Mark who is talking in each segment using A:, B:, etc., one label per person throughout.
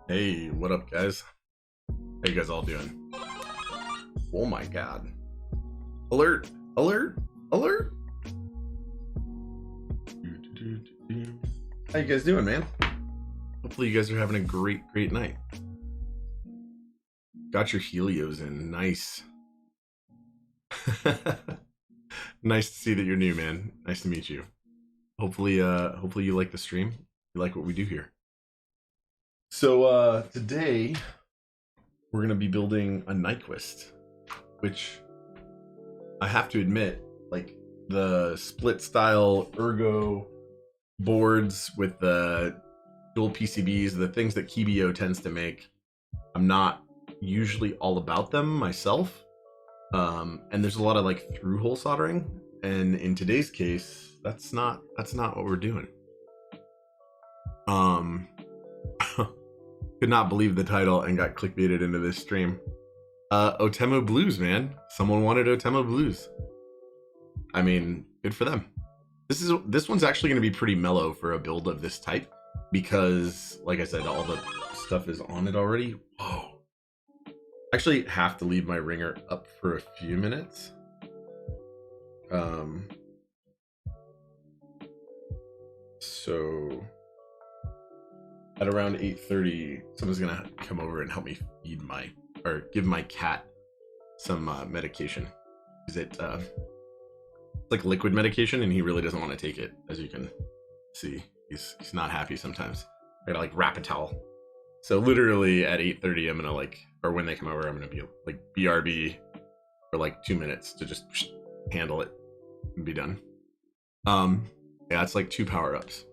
A: Hey, what up, guys? How you guys all doing? Oh my god. Alert! Alert! Alert! How you guys doing, man? Hopefully you guys are having a great night. Got your Helios in. Nice. Nice to see that you're new, man. Nice to meet you. Hopefully you like the stream. You like what we do here. So today we're gonna be building a Nyquist, which I have to admit, like the split style ergo boards with the dual PCBs, the things that Kibio tends to make, I'm not usually all about them myself. And there's a lot of like through hole soldering, and in today's case, that's not what we're doing. Could not believe the title and got clickbaited into this stream. Outemu Blues, man. Someone wanted Outemu Blues. I mean, good for them. This one's actually going to be pretty mellow for a build of this type because, like I said, all the stuff is on it already. Whoa. Actually have to leave my ringer up for a few minutes. So at around 8:30, someone's gonna come over and help me feed give my cat some medication. Is it like liquid medication, and he really doesn't want to take it, as you can see. He's not happy sometimes. I gotta like wrap a towel. So literally at 8:30, I'm gonna or when they come over, I'm gonna be like BRB for like 2 minutes to just handle it and be done. Yeah, it's like 2 power-ups.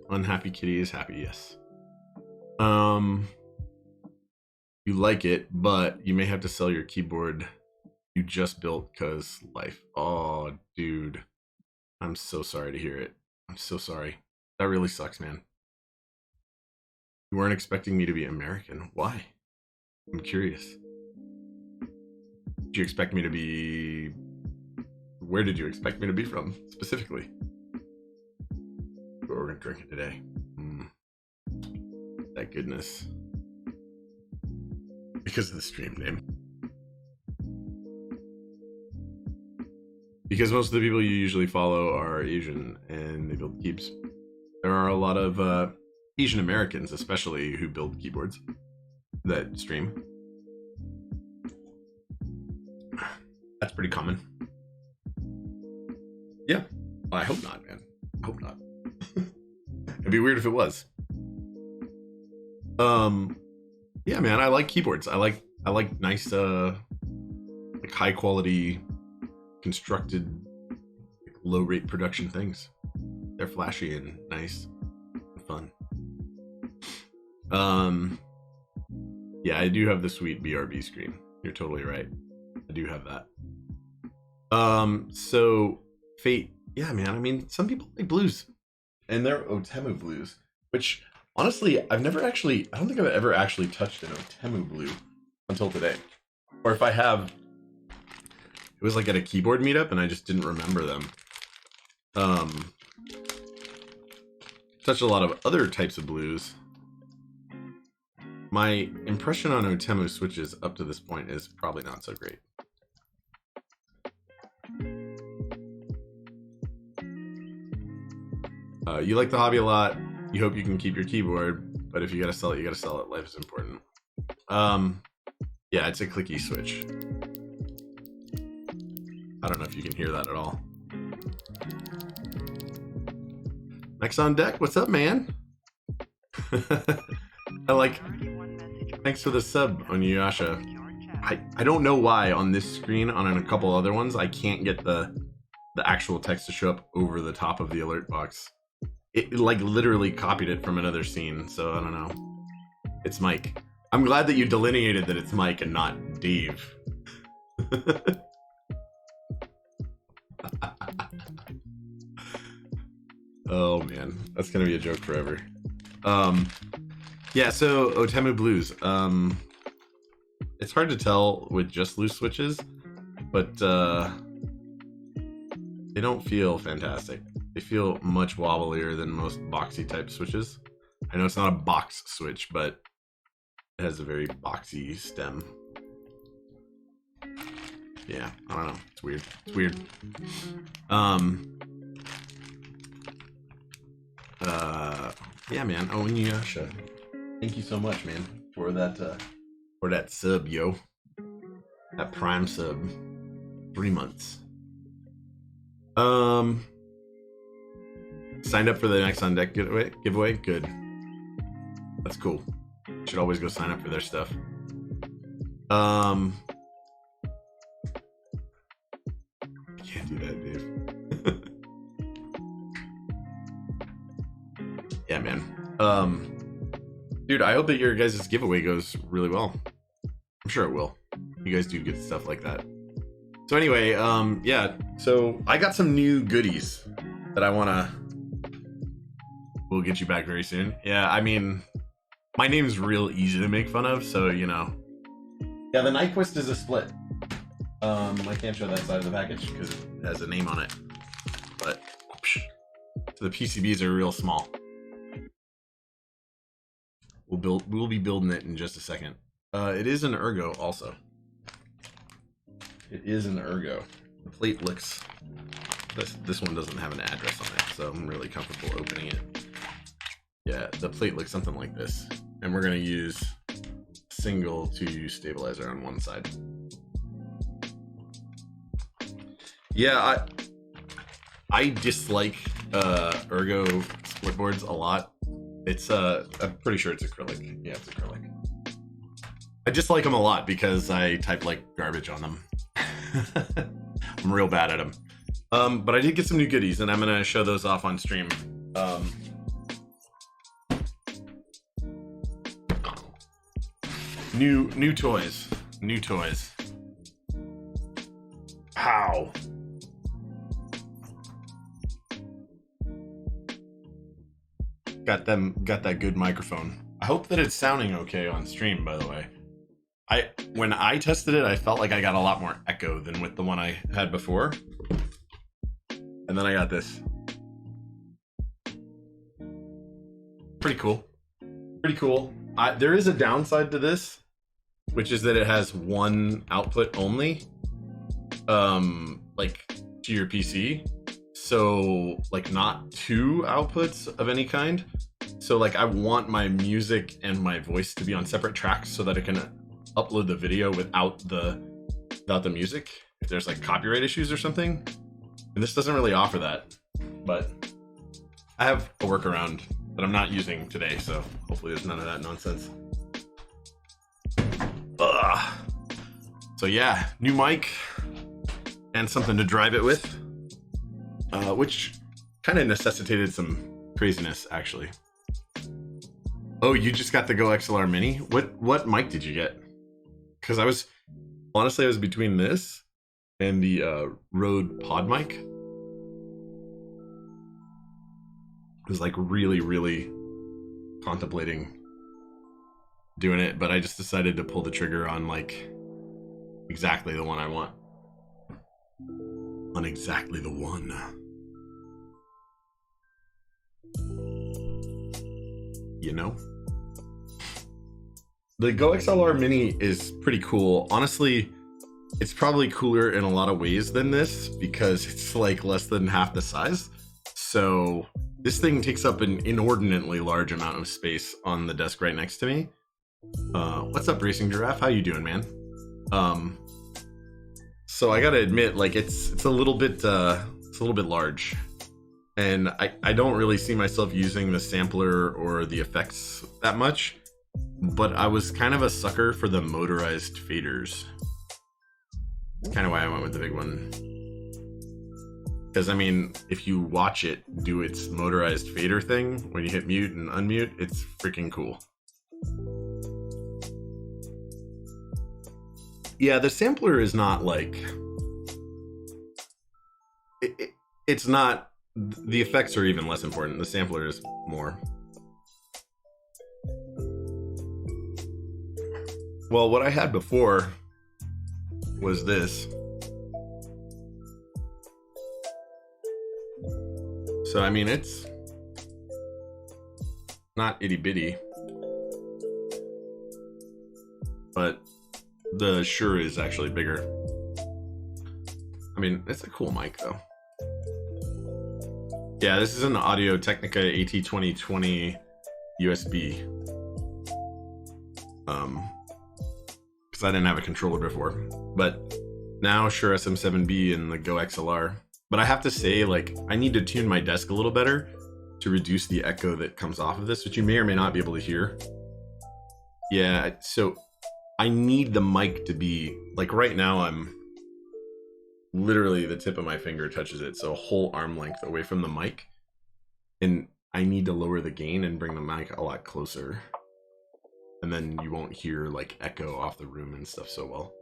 A: Unhappy kitty is happy, yes. You like it, but you may have to sell your keyboard you just built because life. Oh, dude. I'm so sorry to hear it. I'm so sorry. That really sucks, man. You weren't expecting me to be American. Why? I'm curious. Did you expect me to be... Where did you expect me to be from, specifically? But we're gonna drink it today. That goodness. Because of the stream name. Because most of the people you usually follow are Asian and they build keeps. There are a lot of Asian Americans, especially, who build keyboards that stream. That's pretty common. Yeah. Well, I hope not, man. I hope not. It'd be weird if it was. Yeah, man, I like keyboards. I like nice like high quality constructed like, low rate production things. They're flashy and nice and fun. Yeah, I do have the sweet BRB screen. You're totally right. I do have that. So Fate, yeah, man, I mean, some people like blues and they're Outemu blues, which honestly, I don't think I've ever actually touched an Outemu blue until today. Or if I have, it was like at a keyboard meetup and I just didn't remember them. Touched a lot of other types of blues. My impression on Outemu switches up to this point is probably not so great. You like the hobby a lot. You hope you can keep your keyboard, but if you gotta sell it, you gotta sell it. Life is important. Yeah, it's a clicky switch. I don't know if you can hear that at all. Next on deck, what's up, man? Thanks for the sub on Yasha. I don't know why on this screen, on a couple other ones, I can't get the actual text to show up over the top of the alert box. It like literally copied it from another scene, so I don't know. It's Mike. I'm glad that you delineated that it's Mike and not Dave. Oh man, that's gonna be a joke forever. Yeah, so Outemu Blues. It's hard to tell with just loose switches, but they don't feel fantastic. They feel much wobblier than most boxy type switches. I know it's not a box switch, but It has a very boxy stem. Yeah, I don't know. It's weird. It's weird. Yeah, man. Oh, and Yasha, thank you so much, man, for that sub, yo. That Prime sub. 3 months. Signed up for the next on deck giveaway. Good. That's cool. Should always go sign up for their stuff. Can't do that, Dave. Yeah, man. Dude, I hope that your guys' giveaway goes really well. I'm sure it will. You guys do good stuff like that. So anyway, yeah. So I got some new goodies that we'll get you back very soon. Yeah, I mean, my name's real easy to make fun of, so you know. Yeah, the Nyquist is a split. I can't show that side of the package because it has a name on it. But so the PCBs are real small. We'll be building it in just a second. It is an Ergo also. It is an Ergo. The plate looks. This one doesn't have an address on it, so I'm really comfortable opening it. Yeah, the plate looks something like this, and we're gonna use single 2U stabilizer on one side. Yeah, I dislike Ergo split boards a lot. It's I'm pretty sure it's acrylic. Yeah, it's acrylic. I just like them a lot because I type like garbage on them. I'm real bad at them. But I did get some new goodies, and I'm gonna show those off on stream. New toys. New toys. How? Got that good microphone. I hope that it's sounding okay on stream, by the way. When I tested it, I felt like I got a lot more echo than with the one I had before. And then I got this. Pretty cool. Pretty cool. There is a downside to this, which is that it has one output only, like to your PC. So like not two outputs of any kind. So like I want my music and my voice to be on separate tracks so that I can upload the video without the music if there's like copyright issues or something. And this doesn't really offer that, but I have a workaround that I'm not using today, so hopefully there's none of that nonsense. Ugh. So yeah, new mic and something to drive it with, which kind of necessitated some craziness actually. Oh, you just got the Go XLR Mini? What mic did you get? Because I was between this and the Rode Pod mic. I was like really contemplating doing it, but I just decided to pull the trigger on like exactly the one I want. On exactly the one. You know? The Go XLR Mini is pretty cool. Honestly, it's probably cooler in a lot of ways than this because it's like less than half the size. So this thing takes up an inordinately large amount of space on the desk right next to me. What's up, Racing Giraffe? How you doing, man? So I gotta admit, like it's a little bit large, and I don't really see myself using the sampler or the effects that much. But I was kind of a sucker for the motorized faders. That's kind of why I went with the big one. Because, I mean, if you watch it do its motorized fader thing, when you hit mute and unmute, it's freaking cool. Yeah, the sampler is not like... It's not... The effects are even less important. The sampler is more. Well, what I had before was this. So, I mean, it's not itty bitty. but the Shure is actually bigger. I mean, it's a cool mic though. Yeah, this is an Audio Technica AT2020 USB. Because I didn't have a controller before, but now Shure SM7B and the Go XLR. But I have to say, like, I need to tune my desk a little better to reduce the echo that comes off of this, which you may or may not be able to hear. Yeah, so I need the mic to be, like, right now I'm literally the tip of my finger touches it, so a whole arm length away from the mic. And I need to lower the gain and bring the mic a lot closer. And then you won't hear, like, echo off the room and stuff so well.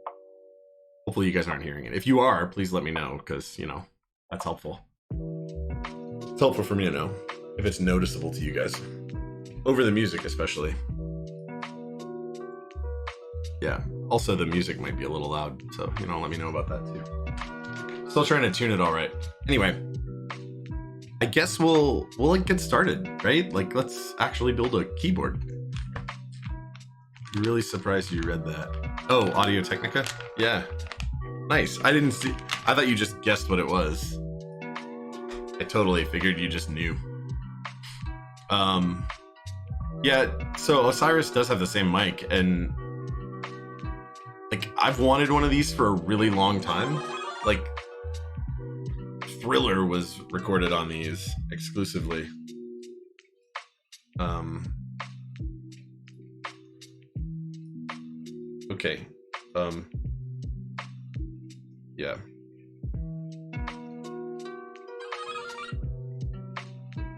A: Hopefully you guys aren't hearing it. If you are, please let me know, because, you know, that's helpful. It's helpful for me to know if it's noticeable to you guys. Over the music, especially. Yeah. Also, the music might be a little loud, so, you know, let me know about that, too. Still trying to tune it all right. Anyway, I guess we'll like, get started, right? Like, let's actually build a keyboard. I'm really surprised you read that. Oh, Audio Technica? Yeah. Nice. I didn't see... I thought you just guessed what it was. I totally figured you just knew. Yeah, so Osiris does have the same mic, and... like, I've wanted one of these for a really long time. Like, Thriller was recorded on these exclusively. Okay. Yeah.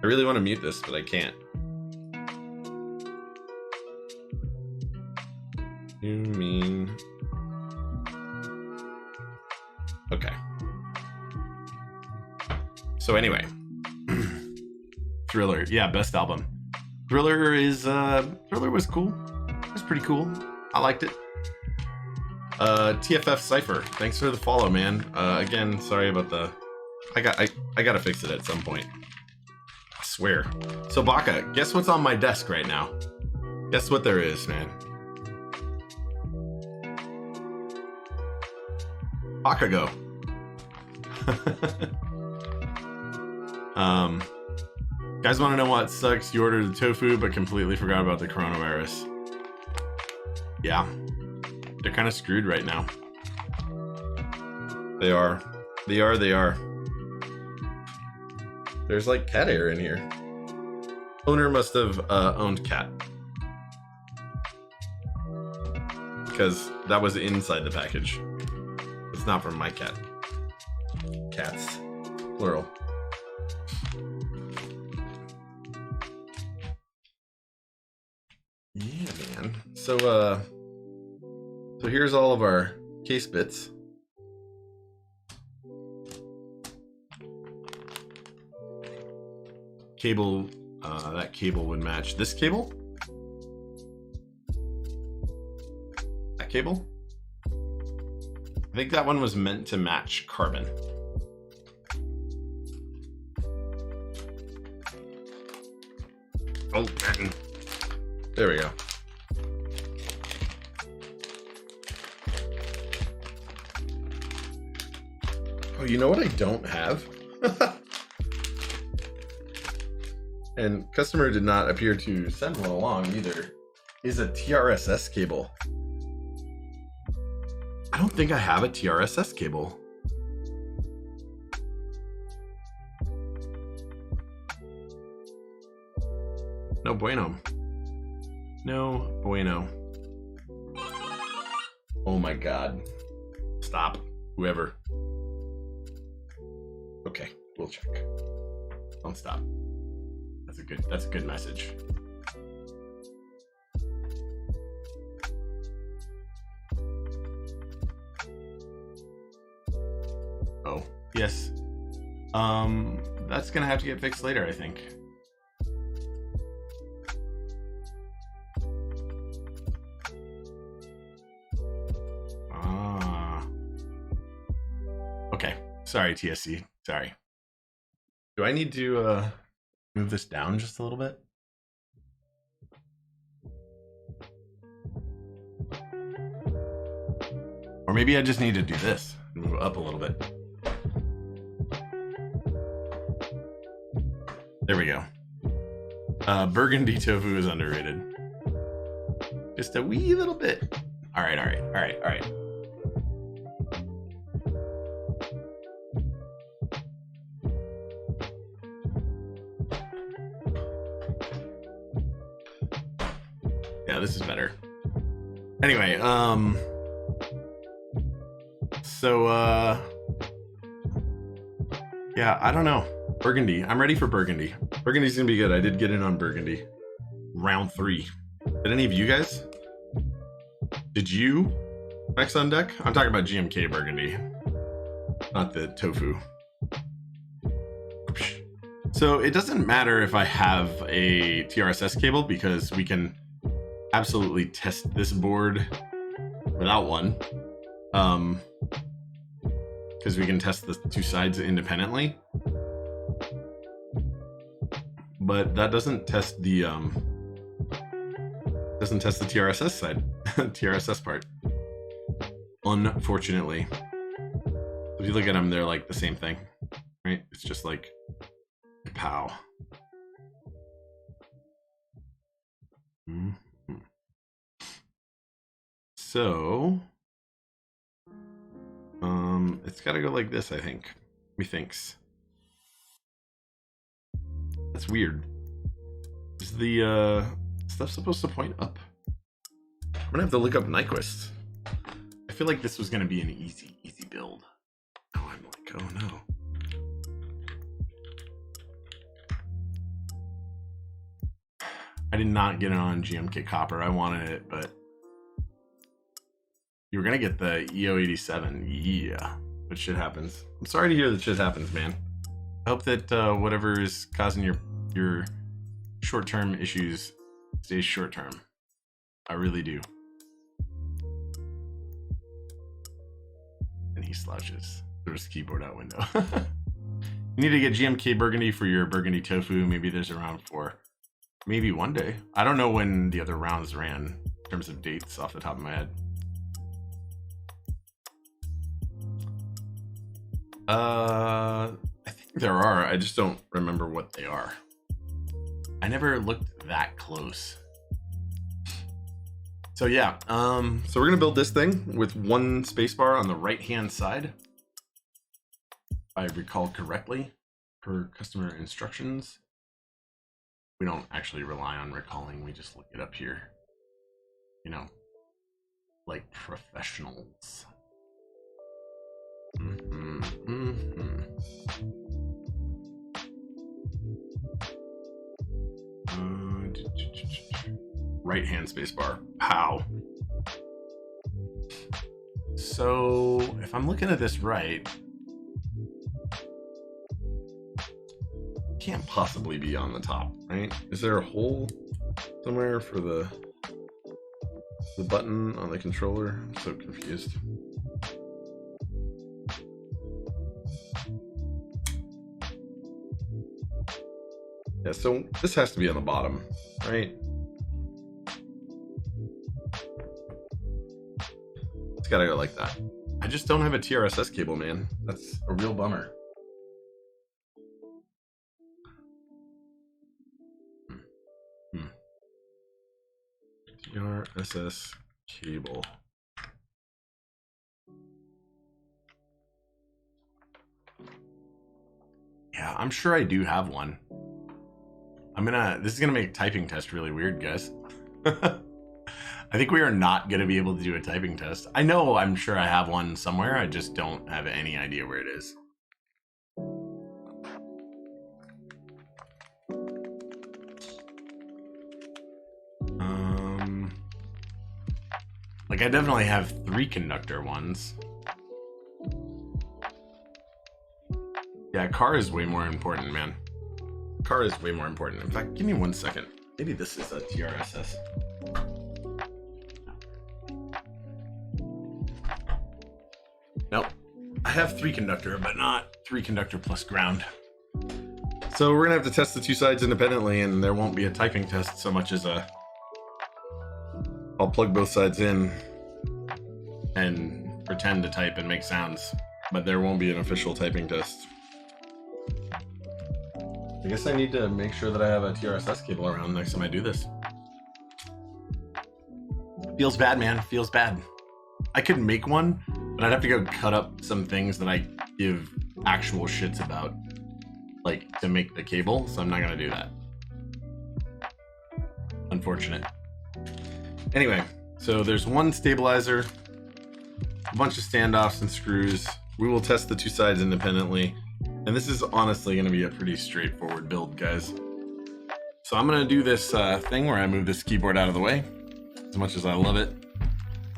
A: I really want to mute this, but I can't. You mean... okay. So anyway. Thriller. Yeah, best album. Thriller is, Thriller was cool. It was pretty cool. I liked it. TFF Cypher, thanks for the follow, man. Again, sorry about the... I gotta fix it at some point. I swear. So Baka, guess what's on my desk right now? Guess what there is, man. Baka go. Guys want to know what sucks? You ordered the tofu, but completely forgot about the coronavirus. Yeah. They're kind of screwed right now. They are. They are. There's like cat hair in here. Owner must have owned cat. Because that was inside the package. It's not from my cat. Cats. Plural. Yeah, man. So here's all of our case bits. Cable, that cable would match this cable. That cable. I think that one was meant to match carbon. Oh, there we go. Oh, you know what I don't have? And customer did not appear to send one along either, is a TRSS cable. I don't think I have a TRSS cable. No bueno. No bueno. Oh my god. Stop. Whoever. Okay, we'll check. Don't stop. That's a good message. Oh, yes. That's gonna have to get fixed later, I think. Okay. Sorry, TSC. Sorry. Do I need to move this down just a little bit? Or maybe I just need to do this and move up a little bit. There we go. Burgundy tofu is underrated. Just a wee little bit. All right. Yeah, this is better. Anyway, yeah, I don't know. Burgundy. I'm ready for Burgundy. Burgundy's gonna be good. I did get in on Burgundy. Round 3. Did any of you guys? Did you max on deck? I'm talking about GMK Burgundy, not the tofu. So it doesn't matter if I have a TRSS cable because we can absolutely test this board without one. Because we can test the two sides independently. But that doesn't test the TRSS side, TRSS part. Unfortunately. If you look at them, they're like the same thing, right? It's just like pow. Mm-hmm. So it's got to go like this, I think. Methinks. That's weird. Is the stuff supposed to point up? I'm gonna have to look up Nyquist. I feel like this was gonna be an easy build. Oh, I'm like, oh no. I did not get it on GMK Copper. I wanted it, but you were gonna get the EO87. Yeah, but shit happens. I'm sorry to hear that shit happens, man. I hope that whatever is causing your short-term issues stays short-term. I really do. And he slouches. Throws the keyboard out window. You need to get GMK Burgundy for your Burgundy tofu. Maybe there's a round 4. Maybe one day. I don't know when the other rounds ran in terms of dates off the top of my head. I think there are. I just don't remember what they are. I never looked that close. So yeah, so we're gonna build this thing with one spacebar on the right-hand side, if I recall correctly, per customer instructions. We don't actually rely on recalling, we just look it up here. You know, like professionals. Right-hand spacebar. Pow. So if I'm looking at this right, can't possibly be on the top, right? Is there a hole somewhere for the button on the controller? I'm so confused. Yeah, so this has to be on the bottom, right? It's gotta go like that. I just don't have a TRSS cable, man. That's a real bummer. TRSS cable. Yeah, I'm sure I do have one. This is gonna make typing test really weird, guys. I think we are not gonna be able to do a typing test. I'm sure I have one somewhere. I just don't have any idea where it is. Like I definitely have 3 conductor ones. Yeah, car is way more important, man. Car is way more important. In fact, give me 1 second. Maybe this is a TRSS. Nope. I have 3 conductor, but not 3 conductor plus ground. So we're gonna have to test the 2 sides independently, and there won't be a typing test so much as I'll plug both sides in and pretend to type and make sounds, but there won't be an official typing test. I guess I need to make sure that I have a TRSS cable around next time I do this. Feels bad, man. Feels bad. I could make one, but I'd have to go cut up some things that I give actual shits about, like, to make the cable, so I'm not gonna do that. Unfortunate. Anyway, so there's one stabilizer, a bunch of standoffs and screws. We will test the two sides independently, and this is honestly going to be a pretty straightforward build, guys. So I'm going to do this thing where I move this keyboard out of the way, as much as I love it.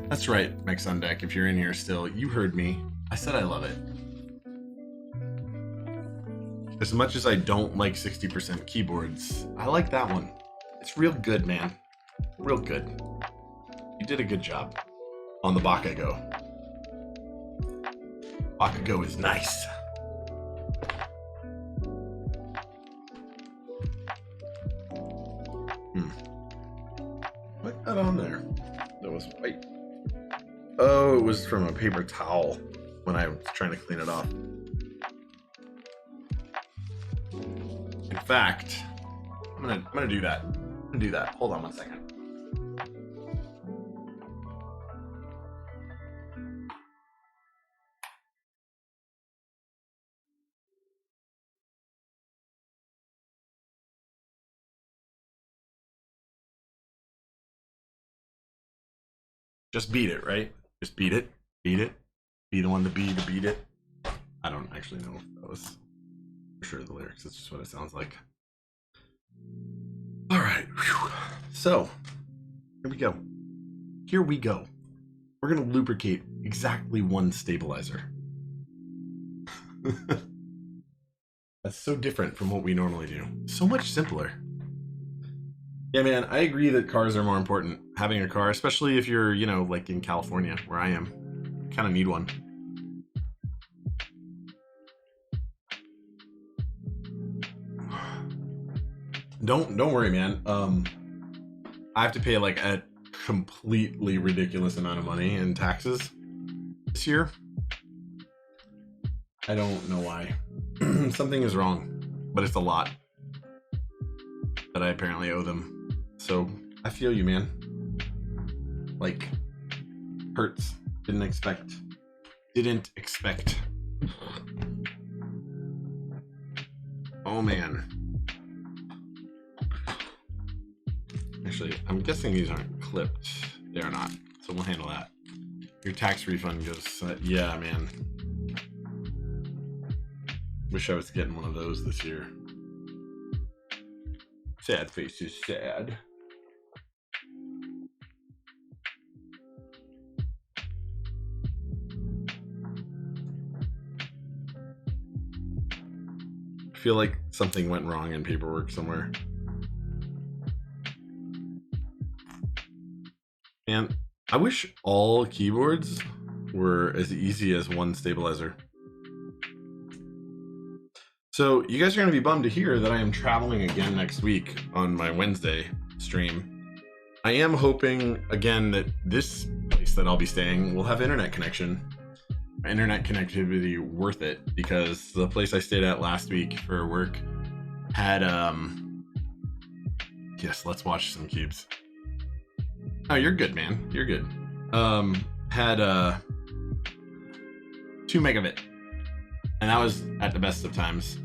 A: That's right, Mix on Deck, if you're in here still, you heard me. I said I love it. As much as I don't like 60% keyboards, I like that one. It's real good, man. Real good. You did a good job on the Bakugo. Bakugo is nice. What got on there? That was white. Oh, it was from a paper towel when I was trying to clean it off. In fact, I'm gonna do that. I'm gonna do that. Hold on one second. Just beat it, right? Just beat it. Beat it. Be the one to beat it. I don't actually know if that was for sure the lyrics. It's just what it sounds like. All right. Whew. So, here we go. Here we go. We're going to lubricate exactly one stabilizer. That's so different from what we normally do. So much simpler. Yeah, man, I agree that cars are more important. Having a car, especially if you're, you know, like in California, where I am, kind of need one. Don't worry, man. I have to pay like a completely ridiculous amount of money in taxes this year. I don't know why. Something is wrong, but it's a lot that I apparently owe them. So I feel you, man. Like, hurts. Didn't expect. Oh man. Actually, I'm guessing these aren't clipped. They are not. So we'll handle that. Your tax refund goes, yeah, man. Wish I was getting one of those this year. Sad face is sad. I feel like something went wrong in paperwork somewhere. Man, I wish all keyboards were as easy as one stabilizer. So you guys are going to be bummed to hear that I am traveling again next week on my Wednesday stream. I am hoping, again, that this place that I'll be staying will have internet connection. Internet connectivity worth it, because the place I stayed at last week for work had, yes, let's watch some cubes. Oh, you're good, man. You're good. Had 2 megabit. And that was at the best of times.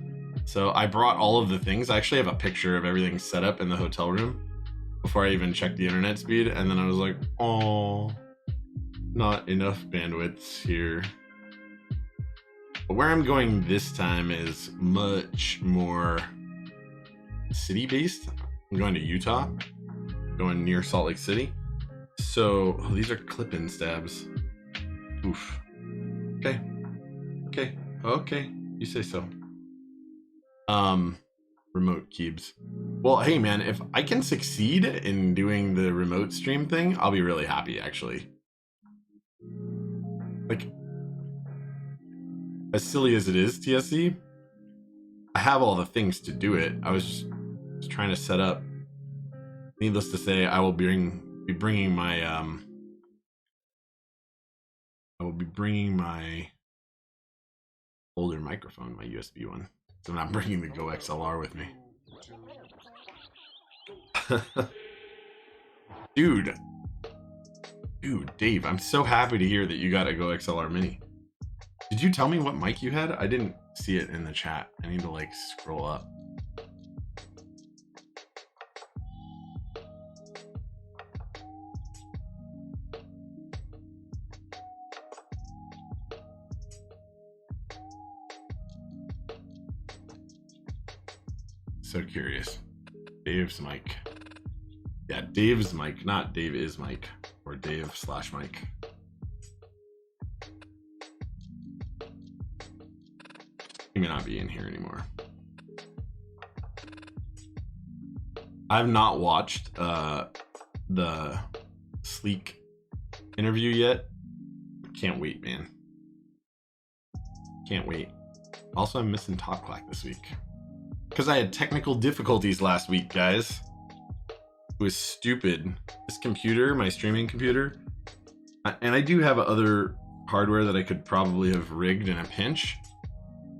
A: So I brought all of the things. I actually have a picture of everything set up in the hotel room before I even checked the internet speed. And then I was like, oh, not enough bandwidth here. But where I'm going this time is much more city-based. I'm going to Utah, going near Salt Lake City. So these are clip-in stabs. Oof. Okay. Okay, you say so. Remote cubes. Well, hey man, if I can succeed in doing the remote stream thing, I'll be really happy, actually. Like, as silly as it is, TSC, I have all the things to do it. I was just trying to set up. Needless to say, I will be bringing my I will be bringing my older microphone, my USB one. So I'm not bringing the Go XLR with me. Dude, Dave, I'm so happy to hear that you got a Go XLR Mini. Did you tell me what mic you had? I didn't see it in the chat. I need to like scroll up. So curious. Dave's mic. Yeah, Dave's mic, not Dave is mic, or Dave/mic. He may not be in here anymore. I've not watched the Sleek interview yet. Can't wait, man. Can't wait. Also, I'm missing Top Clack this week because I had technical difficulties last week, guys. It was stupid. This computer, my streaming computer, and I do have other hardware that I could probably have rigged in a pinch,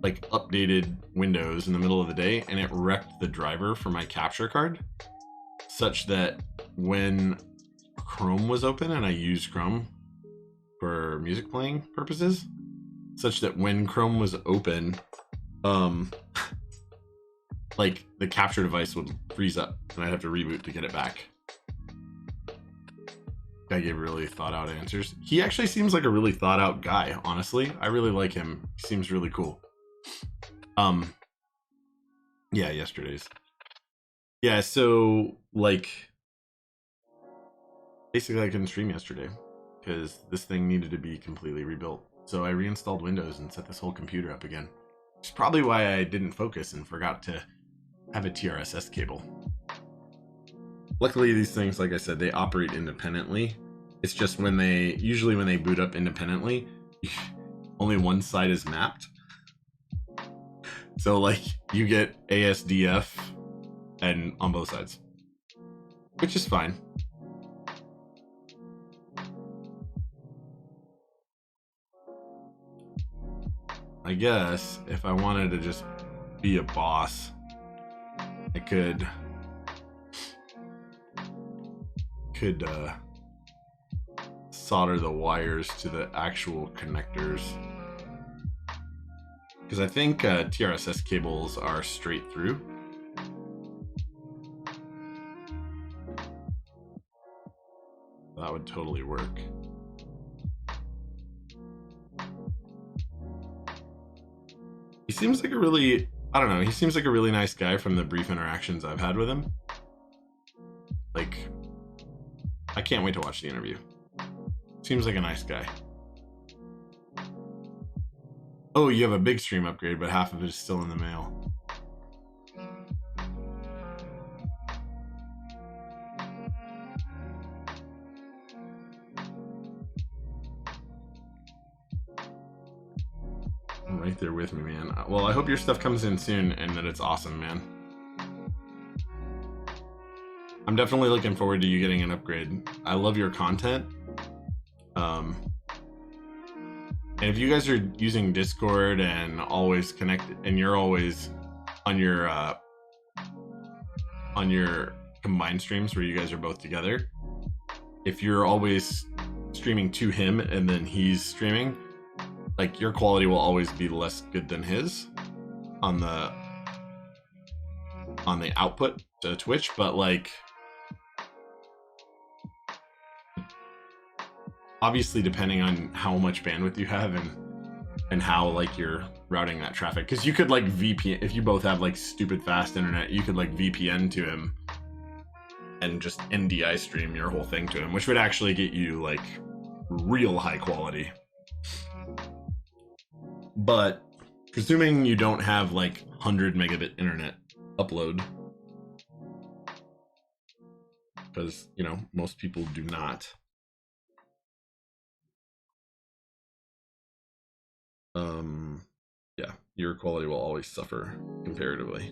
A: like updated Windows in the middle of the day, and it wrecked the driver for my capture card, such that when Chrome was open, and I used Chrome for music playing purposes, such that when Chrome was open, like the capture device would freeze up and I'd have to reboot to get it back. Guy gave really thought out answers. He actually seems like a really thought out guy, honestly. I really like him. He seems really cool. Yeah, yesterday's. Yeah, so like basically I couldn't stream yesterday because this thing needed to be completely rebuilt. So I reinstalled Windows and set this whole computer up again. Which is probably why I didn't focus and forgot to have a TRSS cable. Luckily, these things, like I said, they operate independently. It's just usually when they boot up independently, only one side is mapped. So like you get ASDF and on both sides, which is fine. I guess if I wanted to just be a boss, I could solder the wires to the actual connectors, because I think TRSS cables are straight through. That would totally work. He seems like a really, I don't know, he seems like a really nice guy from the brief interactions I've had with him. Like, I can't wait to watch the interview. Seems like a nice guy. Oh, you have a big stream upgrade, but half of it is still in the mail. I'm right there with me, man. Well, I hope your stuff comes in soon and that it's awesome, man. I'm definitely looking forward to you getting an upgrade. I love your content. And if you guys are using Discord and always connected, and you're always on your combined streams where you guys are both together, if you're always streaming to him and then he's streaming, like your quality will always be less good than his on the output to Twitch, but like obviously depending on how much bandwidth you have and how like you're routing that traffic, because you could like VPN, if you both have like stupid fast internet, you could like VPN to him and just NDI stream your whole thing to him, which would actually get you like real high quality. But presuming you don't have like 100 megabit internet upload, because you know most people do not, yeah, your quality will always suffer comparatively.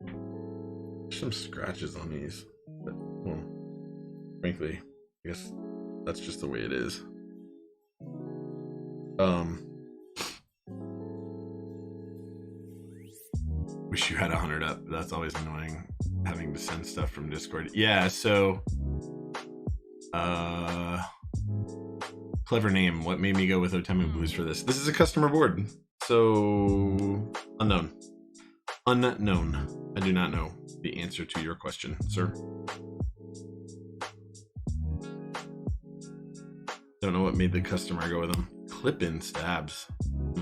A: There's some scratches on these. But, well, frankly, I guess that's just the way it is. Wish you had 100 up. That's always annoying, having to send stuff from Discord. Yeah, so clever name. What made me go with Outemu Blues for this? This is a customer board, so unknown. I do not know the answer to your question, sir. Don't know what made the customer go with them. Clip-in stabs. I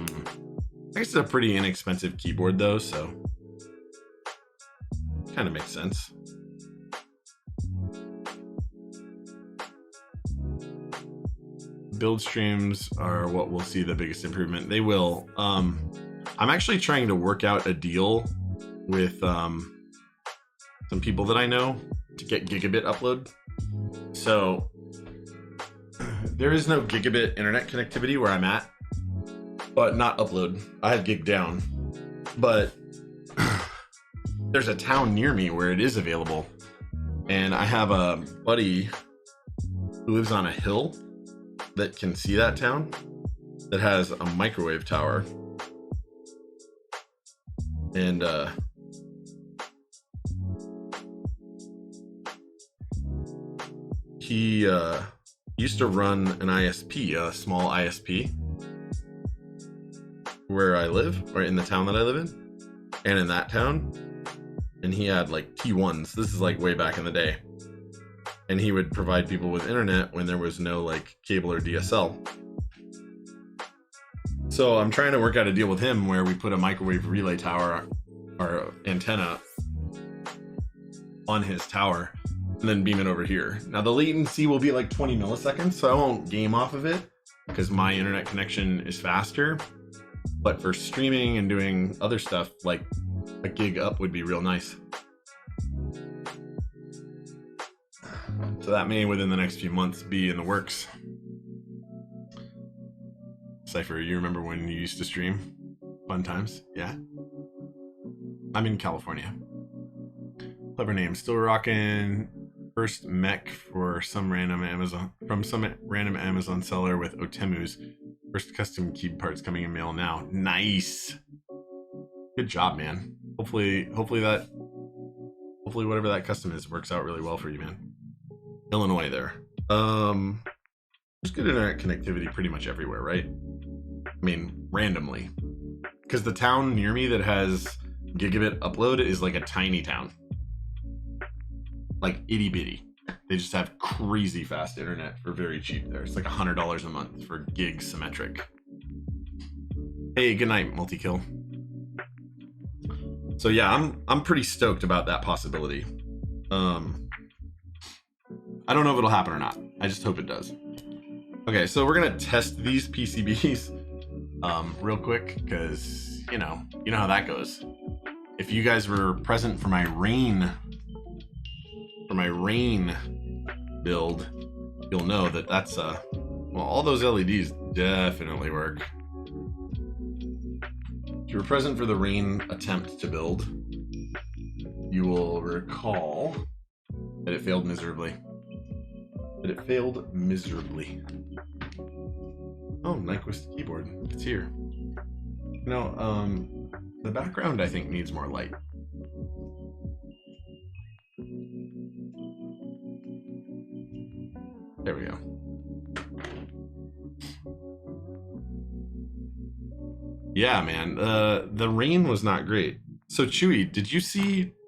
A: guess it's a pretty inexpensive keyboard though, so kind of makes sense. Build streams are what will see the biggest improvement. They will. I'm actually trying to work out a deal with some people that I know to get gigabit upload. So there is no gigabit internet connectivity where I'm at, but not upload. I have gig down, but there's a town near me where it is available, and I have a buddy who lives on a hill that can see that town, that has a microwave tower, and he used to run an ISP, a small ISP, where I live, or in the town that I live in, and in that town, and he had like T1s. This is like way back in the day, and he would provide people with internet when there was no like cable or DSL. So I'm trying to work out a deal with him where we put a microwave relay tower or antenna on his tower and then beam it over here. Now the latency will be like 20 milliseconds, so I won't game off of it because my internet connection is faster. But for streaming and doing other stuff, like a gig up would be real nice. So that may, within the next few months, be in the works. Cypher, you remember when you used to stream? Fun times? Yeah. I'm in California. Clever name. Still rocking first mech for some random Amazon, from some random Amazon seller with Outemu's first custom key parts coming in mail now. Nice. Good job, man. Hopefully whatever that custom is works out really well for you, man. Illinois there. There's good internet connectivity pretty much everywhere, right? I mean, randomly. Because the town near me that has gigabit upload is like a tiny town. Like itty bitty. They just have crazy fast internet for very cheap there. It's like $100 a month for gig symmetric. Hey, good night, multi-kill. So yeah, I'm pretty stoked about that possibility. I don't know if it'll happen or not. I just hope it does. Okay, so we're gonna test these PCBs real quick because you know how that goes. If you guys were present for my rain build, you'll know that that's well, all those LEDs definitely work. If you were present for the rain attempt to build, you will recall that it failed miserably. Oh, Nyquist keyboard. It's here. No, the background I think needs more light. There we go. Yeah, man. The rain was not great. So Chewy,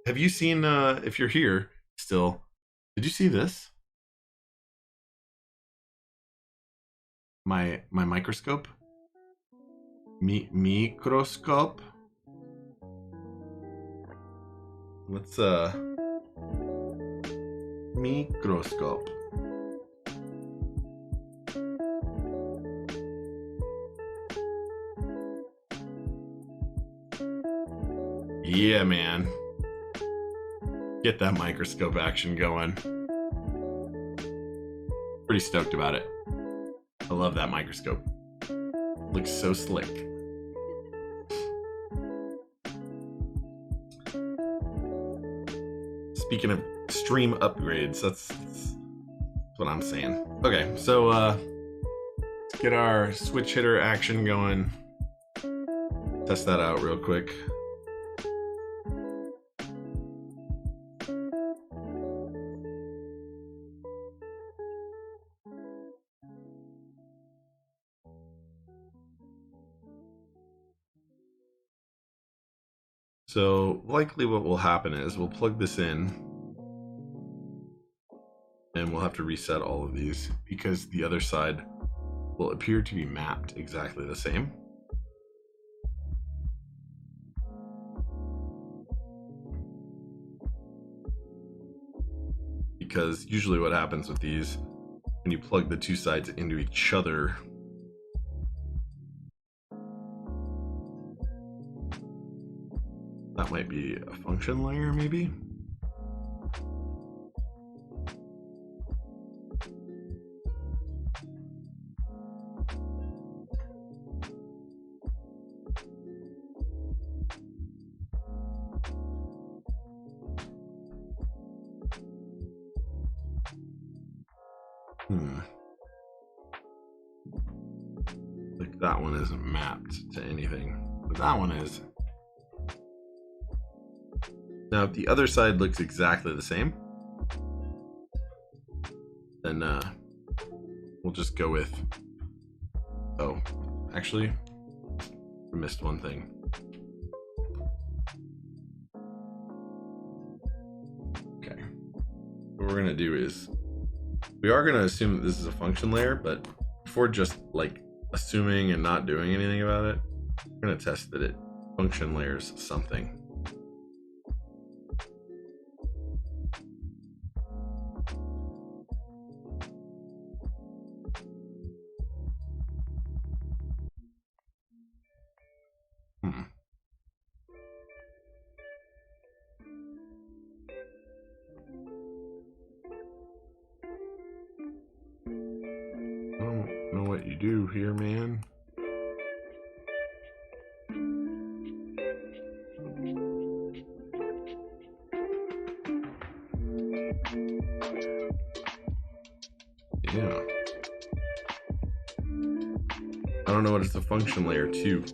A: have you seen if you're here still, did you see this? My microscope? Microscope? Let's microscope. Yeah, man. Get that microscope action going. Pretty stoked about it. I love that microscope. Looks so slick. Speaking of extreme upgrades. That's what I'm saying. Okay, so let's get our switch hitter action going. Test that out real quick. So likely what will happen is we'll plug this in and we'll have to reset all of these because the other side will appear to be mapped exactly the same. Because usually what happens with these, when you plug the two sides into each other, that might be a function layer, maybe? Like that one isn't mapped to anything, but that one is. Now, if the other side looks exactly the same, then we'll just go with. Oh, actually, I missed one thing. Okay, what we're gonna do is we are gonna assume that this is a function layer, but before just like assuming and not doing anything about it, we're gonna test that it function layers something. I don't know what you do here, man. Yeah. I don't know what it's the function layer to.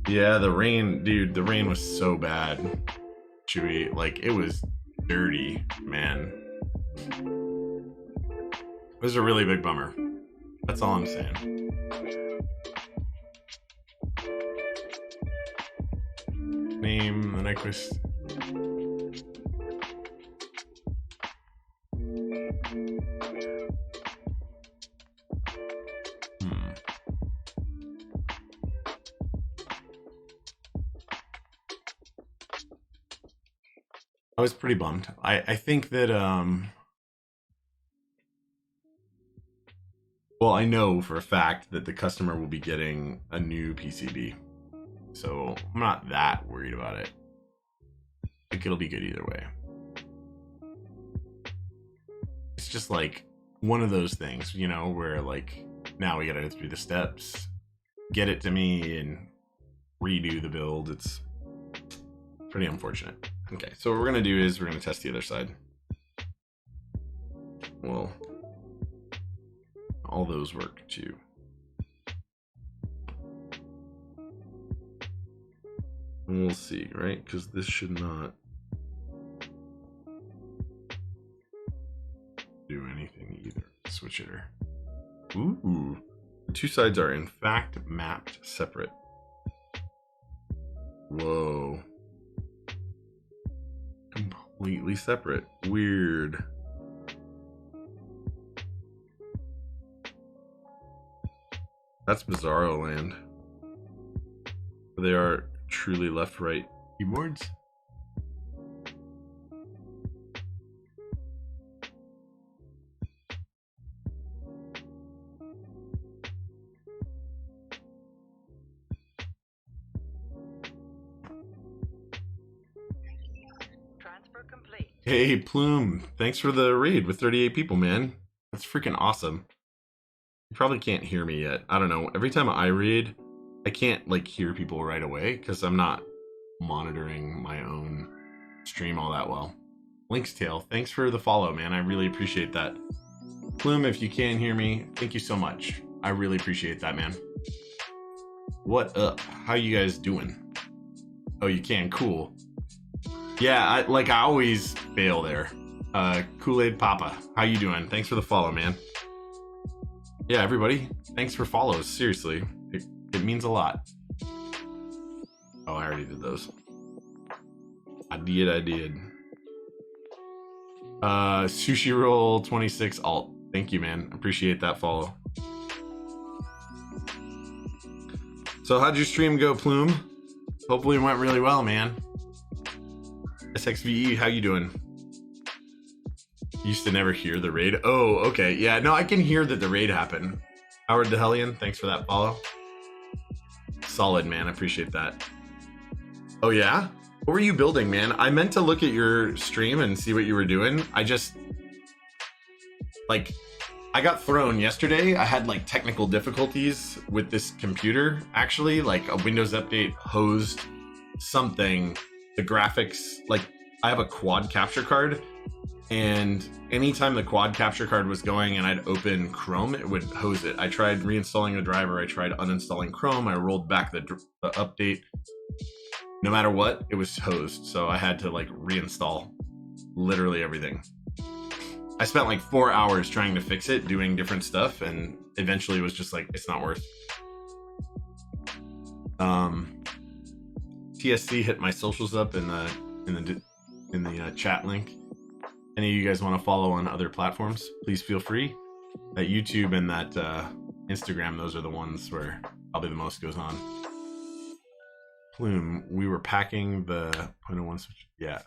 A: Yeah, the rain, dude, the rain was so bad. Chewy, like it was dirty, man. It was a really big bummer. That's all I'm saying. Name the Nyquist. I was pretty bummed. I think that well, I know for a fact that the customer will be getting a new PCB. So I'm not that worried about it. I think it'll be good either way. It's just like one of those things, you know, where like now we gotta go through the steps, get it to me and redo the build. It's pretty unfortunate. Okay, so what we're gonna do is we're gonna test the other side. Well, all those work too. And we'll see, right? Because this should not do anything either. Switch hitter. Ooh, the two sides are in fact mapped separate. Whoa. Completely separate. Weird. That's Bizarro land. They are truly left-right keyboards. Hey, Plume, thanks for the raid with 38 people, man. That's freaking awesome. You probably can't hear me yet. I don't know. Every time I raid, I can't like hear people right away because I'm not monitoring my own stream all that well. Link's Tail, thanks for the follow, man. I really appreciate that. Plume, if you can hear me, thank you so much. I really appreciate that, man. What up? How you guys doing? Oh, you can? Cool. Yeah, I always fail there. Kool-Aid Papa, how you doing? Thanks for the follow, man. Yeah, everybody, thanks for follows. Seriously, it means a lot. Oh, I already did those. I did. Sushi Roll 26 alt. Thank you, man. Appreciate that follow. So how'd your stream go, Plume? Hopefully it went really well, man. SXVE, how you doing? Used to never hear the raid. Oh, okay. Yeah, no, I can hear that the raid happened. Howard the Hellion, thanks for that follow. Solid, man. I appreciate that. Oh, yeah? What were you building, man? I meant to look at your stream and see what you were doing. I just... like, I got thrown yesterday. I had, like, technical difficulties with this computer, actually. Like, a Windows update hosed something. The graphics, like, I have a quad capture card, and anytime the quad capture card was going and I'd open Chrome, it would hose it. I tried reinstalling the driver, I tried uninstalling Chrome, I rolled back the update. No matter what, it was hosed, so I had to like reinstall literally everything. I spent like 4 hours trying to fix it, doing different stuff, and eventually it was just like, it's not worth. TSC hit my socials up in the chat link. Any of you guys want to follow on other platforms, please feel free. That YouTube and that Instagram, those are the ones where probably the most goes on. Plume, we were packing the 0.01 switch. Yeah.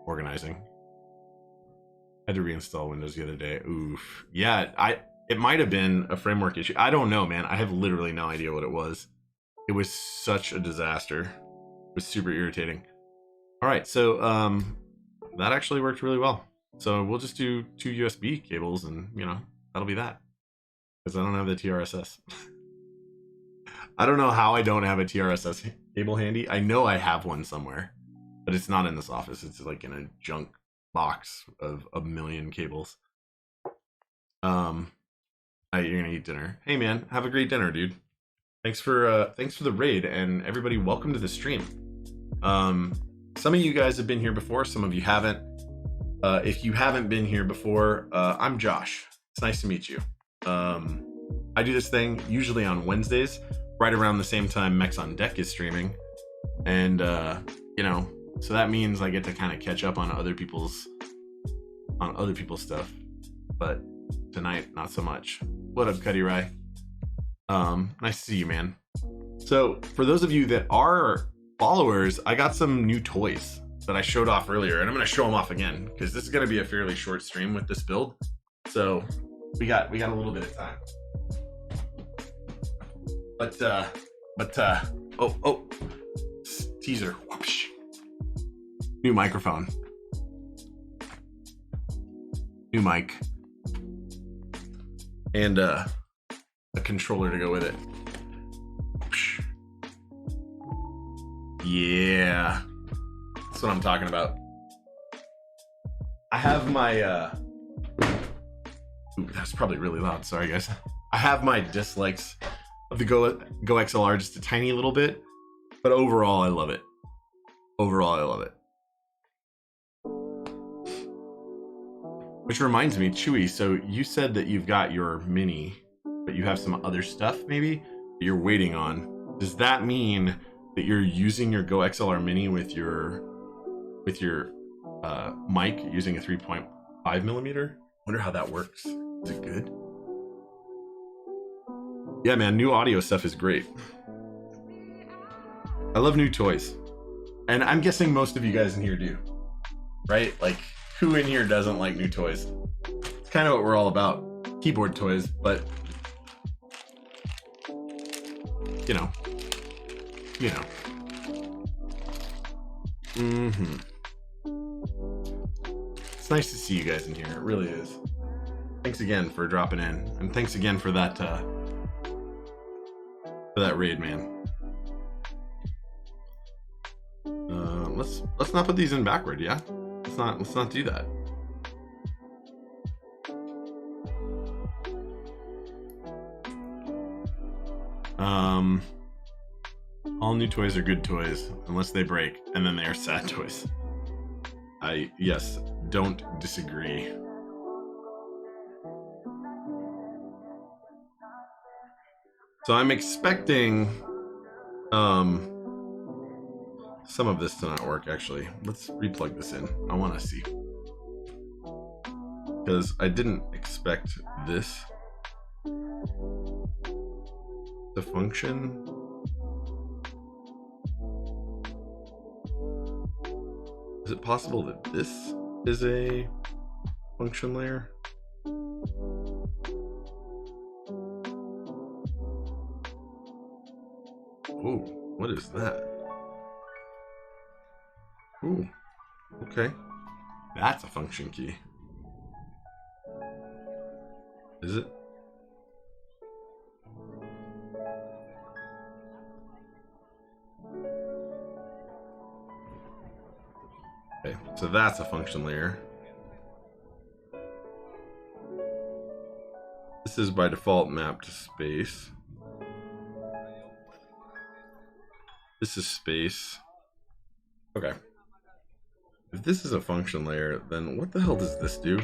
A: Organizing. Had to reinstall Windows the other day. Oof. Yeah, it might have been a framework issue. I don't know, man. I have literally no idea what it was. It was such a disaster. It was super irritating. All right, so that actually worked really well. So we'll just do 2 USB cables, and you know that'll be that. Because I don't have the TRSS. I don't know how I don't have a TRSS cable handy. I know I have one somewhere, but it's not in this office. It's like in a junk box of a million cables. You're gonna eat dinner. Hey man, have a great dinner, dude. Thanks for the raid, and everybody, welcome to the stream. Some of you guys have been here before, some of you haven't. If you haven't been here before, I'm Josh. It's nice to meet you. I do this thing usually on Wednesdays, right around the same time Mechs on Deck is streaming, and you know, so that means I get to kind of catch up on other people's stuff. But tonight, not so much. What up, Cuddy Rye? Nice to see you, man. So for those of you that are followers, I got some new toys that I showed off earlier, and I'm going to show them off again because this is going to be a fairly short stream with this build. So we got a little bit of time. Oh, teaser. Whoosh. New microphone. New mic. And a controller to go with it. Yeah, that's what I'm talking about. I have my ooh, that's probably really loud, sorry guys. I have my dislikes of the Go XLR just a tiny little bit, but overall I love it. Which reminds me, Chewy, so you said that you've got your Mini, but you have some other stuff maybe that you're waiting on. Does that mean that you're using your Go XLR Mini with your mic using a 3.5 millimeter? Wonder how that works. Is it good? Yeah, man, new audio stuff is great. I love new toys. And I'm guessing most of you guys in here do. Right? Like, who in here doesn't like new toys? It's kind of what we're all about. Keyboard toys, but you know. Mm-hmm. nice to see you guys in here. It really is. Thanks again for dropping in, and thanks again for that raid, man. Let's not put these in backward, yeah? Let's not do that. All new toys are good toys unless they break, and then they are sad toys. Yes, don't disagree. So I'm expecting some of this to not work, actually. Let's replug this in. I want to see. Because I didn't expect this to function. Is it possible that this is a function layer? Oh, what is that? Ooh, okay. That's a function key. Is it? Okay, so that's a function layer. This is by default mapped to space. This is space. Okay. If this is a function layer, then what the hell does this do?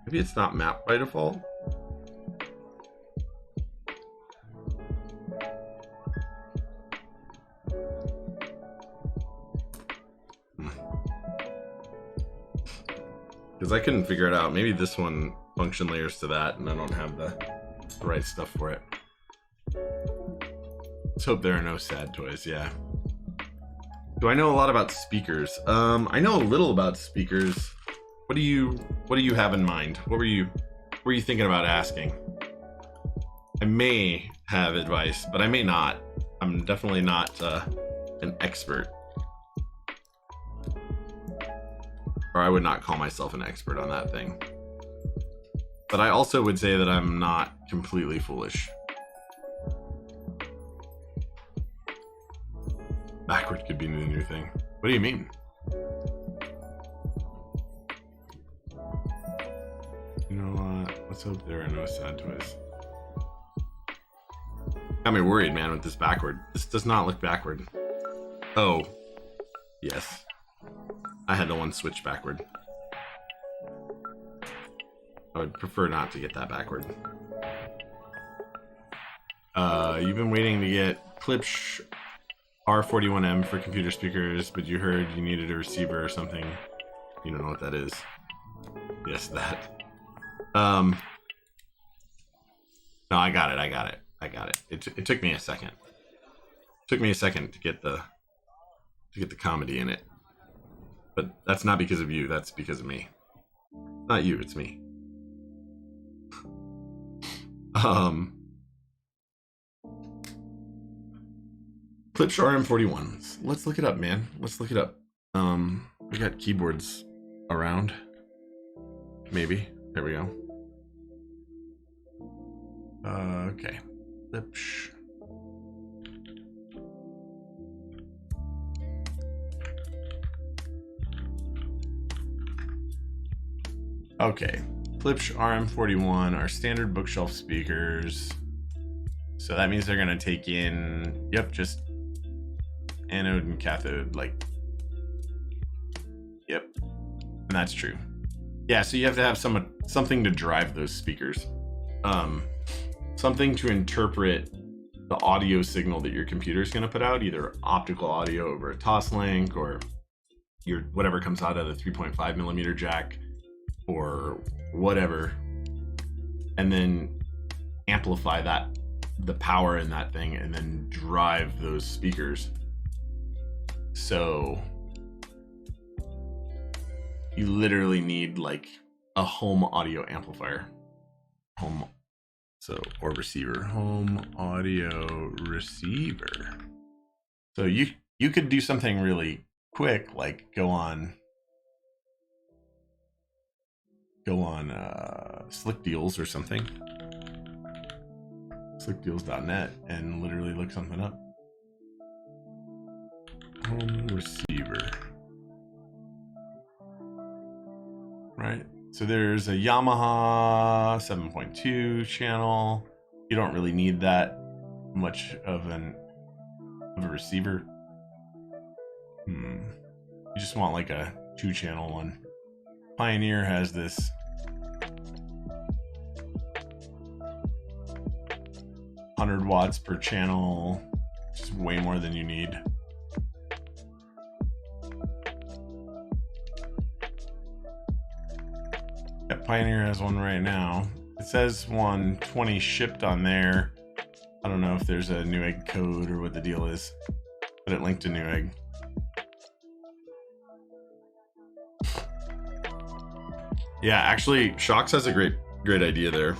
A: Maybe it's not mapped by default? Because I couldn't figure it out. Maybe this one function layers to that, and I don't have the right stuff for it. Let's hope there are no sad toys, yeah. Do I know a lot about speakers? I know a little about speakers. What do you have in mind? What were you thinking about asking? I may have advice, but I may not. I'm definitely not an expert. Or I would not call myself an expert on that thing. But I also would say that I'm not completely foolish. Backward could be the new thing. What do you mean? You know what? Let's hope there are no sad toys. Got me worried, man, with this backward. This does not look backward. Oh. Yes. I had the one switch backward. I would prefer not to get that backward. You've been waiting to get Klipsch R41M for computer speakers, but you heard you needed a receiver or something. You don't know what that is. Yes, that. No, I got it. It took me a second. It took me a second to get the comedy in it. But that's not because of you, that's because of me. Not you, it's me. Klipsch RM41. Let's look it up, man. Let's look it up. We got keyboards around. Maybe. There we go. Okay. Klipsch. Okay. Klipsch RM41 are standard bookshelf speakers. So that means they're going to take in, yep, just anode and cathode, like, yep, and that's true. Yeah, so you have to have something to drive those speakers, something to interpret the audio signal that your computer is going to put out, either optical audio over a Toslink or your whatever comes out of the 3.5 millimeter jack or whatever, and then amplify the power in that thing, and then drive those speakers. So you literally need like a home audio amplifier, or receiver, home audio receiver. So you could do something really quick, like go on Slick Deals or something, slickdeals.net, and literally look something up. Home receiver, right? So there's a Yamaha 7.2 channel. You don't really need that much of a receiver. You just want like a 2-channel one. Pioneer has this watts per channel, which is way more than you need. Yeah, Pioneer has one right now. It says 120 shipped on there. I don't know if there's a Newegg code or what the deal is, but it linked to Newegg. Yeah, actually, Shocks has a great idea there.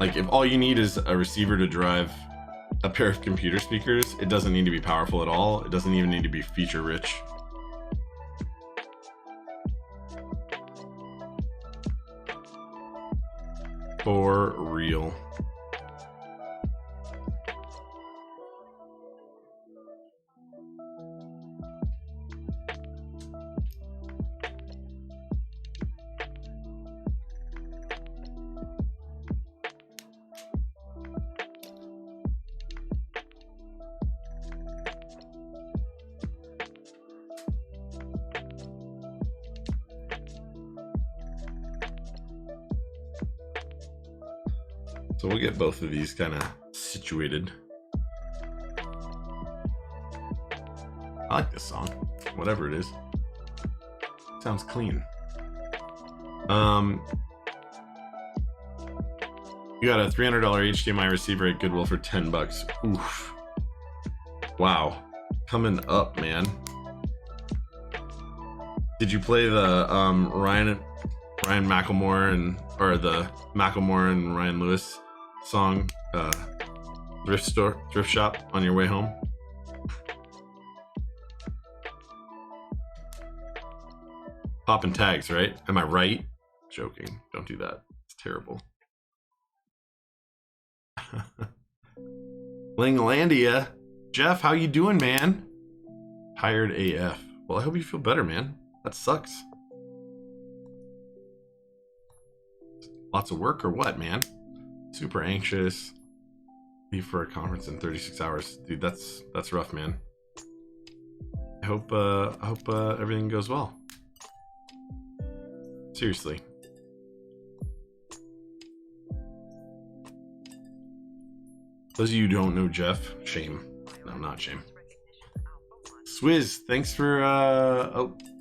A: Like, if all you need is a receiver to drive a pair of computer speakers, it doesn't need to be powerful at all. It doesn't even need to be feature rich. For real. So we'll get both of these kind of situated. I like this song, whatever it is. Sounds clean. You got a $300 HDMI receiver at Goodwill for $10. Oof. Wow. Coming up, man. Did you play the Ryan McElmore or the McElmore and Ryan Lewis song, thrift shop on your way home? Popping tags, right? Am I right? Joking. Don't do that. It's terrible. Linglandia. Jeff, how you doing, man? Tired AF. Well, I hope you feel better, man. That sucks. Lots of work or what, man? Super anxious. Leave for a conference in 36 hours. Dude, that's rough, man. I hope everything goes well. Seriously. Those of you who don't know Jeff, shame. No, not shame. Swizz, thanks for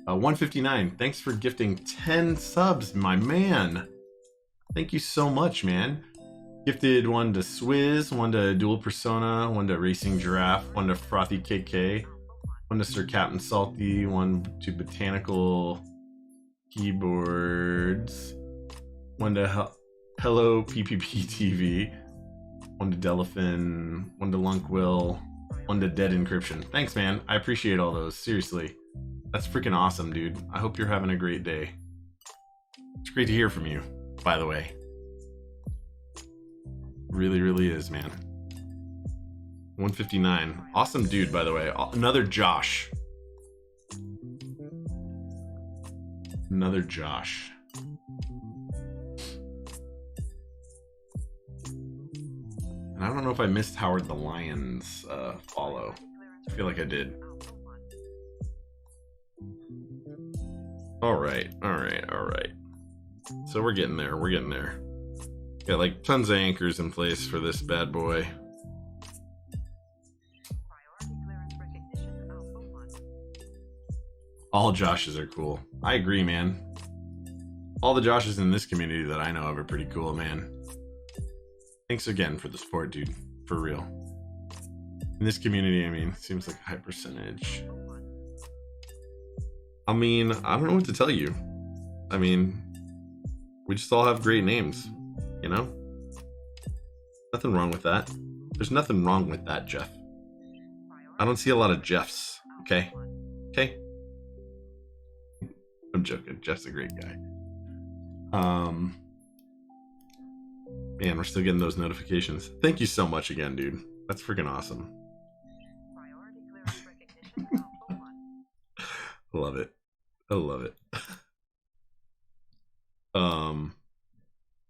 A: 159. Thanks for gifting 10 subs, my man. Thank you so much, man. Gifted one to Swizz, one to Dual Persona, one to Racing Giraffe, one to Frothy KK, one to Sir Captain Salty, one to Botanical Keyboards, one to Hello PPP TV, one to Delaphin, one to Lunkwill, one to Dead Encryption. Thanks, man. I appreciate all those. Seriously. That's freaking awesome, dude. I hope you're having a great day. It's great to hear from you, by the way. Really, really is, man. 159. Awesome dude, by the way. Another Josh. Another Josh. And I don't know if I missed Howard the Lion's follow. I feel like I did. All right. So we're getting there. Got like tons of anchors in place for this bad boy. All Joshes are cool. I agree, man. All the Joshes in this community that I know of are pretty cool, man. Thanks again for the support, dude. For real. In this community, I mean, it seems like a high percentage. I mean, I don't know what to tell you. I mean, we just all have great names, you know? Nothing wrong with that. There's nothing wrong with that, Jeff. I don't see a lot of Jeffs. Okay. Okay. I'm joking. Jeff's a great guy. Man, we're still getting those notifications. Thank you so much again, dude. That's freaking awesome. Love it. I love it.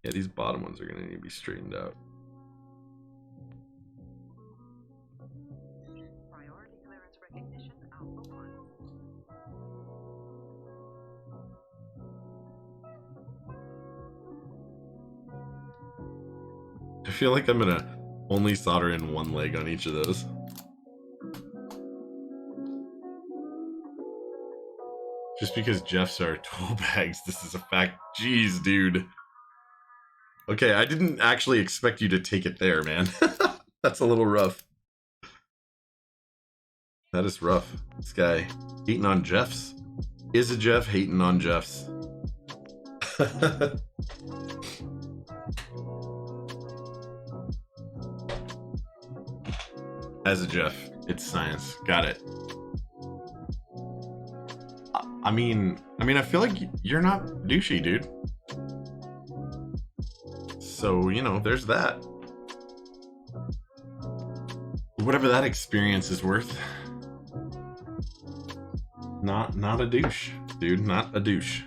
A: Yeah, these bottom ones are gonna need to be straightened out.
B: Priority clearance recognition Alpha 1.
A: I feel like I'm gonna only solder in one leg on each of those. Just because Jeff's are tool bags, this is a fact. Jeez, dude. Okay, I didn't actually expect you to take it there, man. That's a little rough. That is rough. This guy hating on Jeff's. Is a Jeff hating on Jeff's? As a Jeff, it's science. Got it. I mean, I feel like you're not douchey, dude. So, you know, there's that. Whatever that experience is worth. Not a douche, dude. Not a douche.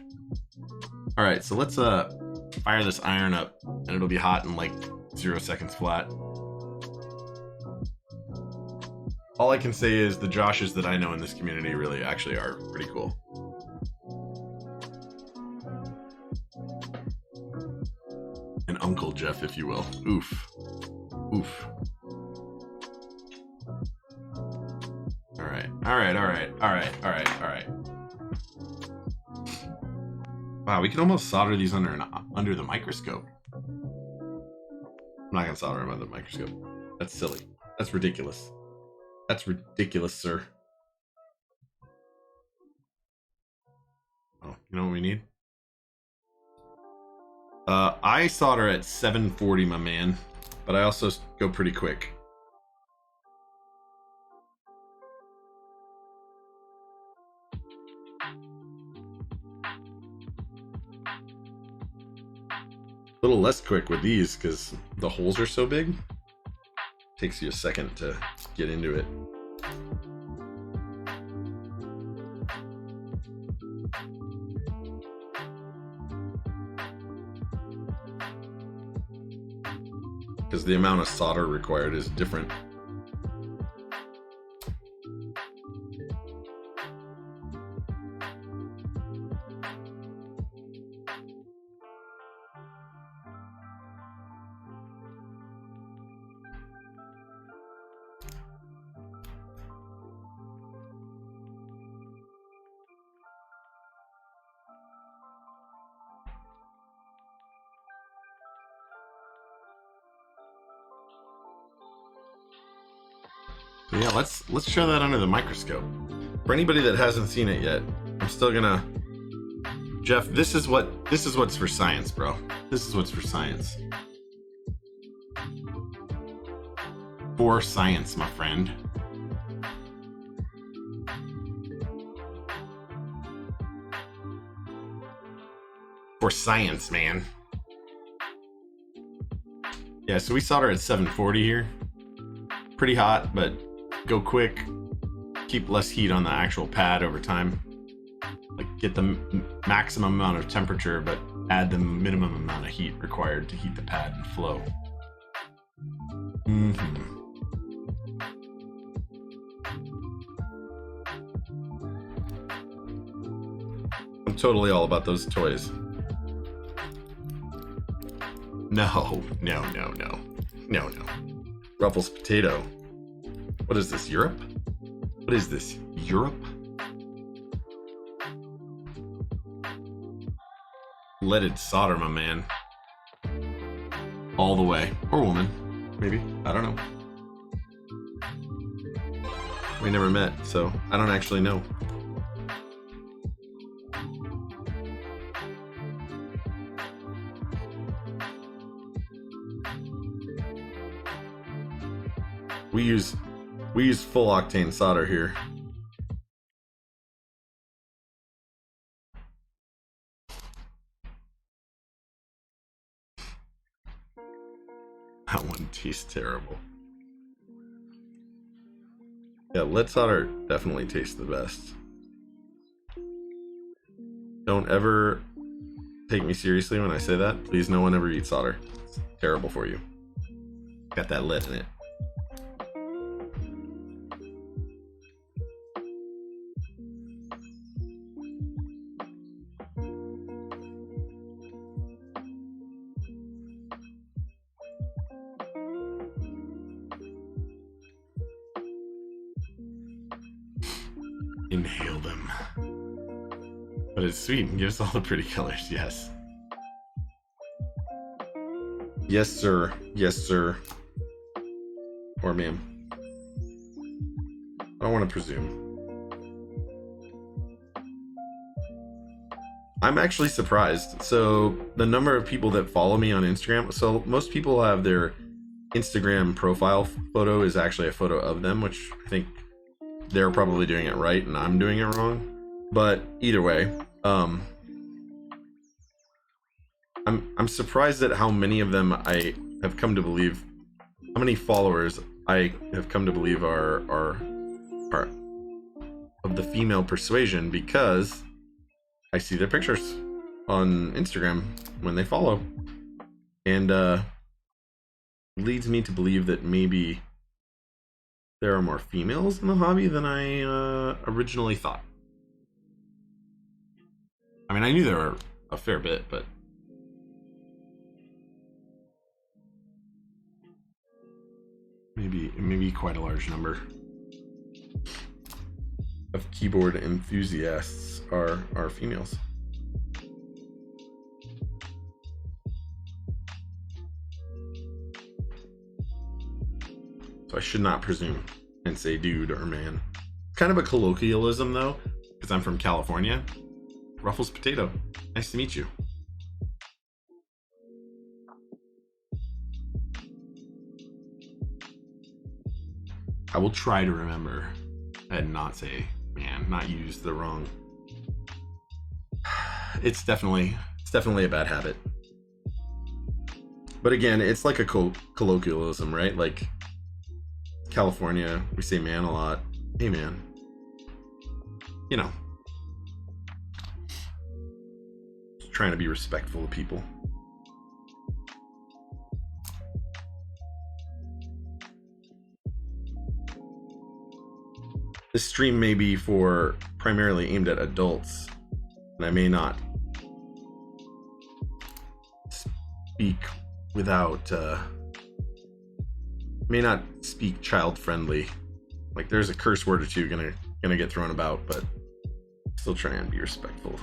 A: All right, so let's fire this iron up, and it'll be hot in like 0 seconds flat. All I can say is the Joshes that I know in this community really actually are pretty cool. An Uncle Jeff, if you will. Oof. Oof. All right. Wow, we can almost solder these under the microscope. I'm not gonna solder them under the microscope. That's silly. That's ridiculous. That's ridiculous, sir. Oh, you know what we need? I solder at 740, my man, but I also go pretty quick. A little less quick with these because the holes are so big. Takes you a second to get into it. Because the amount of solder required is different. So yeah, let's show that under the microscope. For anybody that hasn't seen it yet, I'm still gonna. Jeff, this is what's for science, bro. This is what's for science. For science, my friend. For science, man. Yeah, so we solder at 740 here. Pretty hot, but go quick. Keep less heat on the actual pad over time. Like, get the maximum amount of temperature, but add the minimum amount of heat required to heat the pad and flow. I'm totally all about those toys. No. Ruffles potato. What is this, Europe? What is this, Europe? Leaded solder, my man. All the way. Or woman, maybe. I don't know. We never met, so I don't actually know. We use We use full octane solder here. That one tastes terrible. Yeah, lead solder definitely tastes the best. Don't ever take me seriously when I say that. Please, no one ever eats solder. It's terrible for you. Got that lead in it. Inhale them. But it's sweet and gives all the pretty colors, yes. Yes, sir. Yes, sir. Or ma'am. I don't want to presume. I'm actually surprised. So, the number of people that follow me on Instagram, so most people have their Instagram profile photo is actually a photo of them, which I think they're probably doing it right and I'm doing it wrong. But either way, I'm surprised at how many of them I have come to believe, how many followers I have come to believe are of the female persuasion, because I see their pictures on Instagram when they follow, and leads me to believe that maybe there are more females in the hobby than I originally thought. I mean, I knew there were a fair bit, but maybe quite a large number of keyboard enthusiasts are females. So I should not presume and say dude or man. Kind of a colloquialism though, because I'm from California. Ruffles potato. Nice to meet you. I will try to remember and not say man, not use the wrong. It's definitely a bad habit. But again, it's like a colloquialism, right? Like California, we say man a lot. Hey man. You know. Just trying to be respectful of people. This stream may be for primarily aimed at adults, and I may not speak without may not speak child friendly. Like there's a curse word or two gonna get thrown about, but still try and be respectful.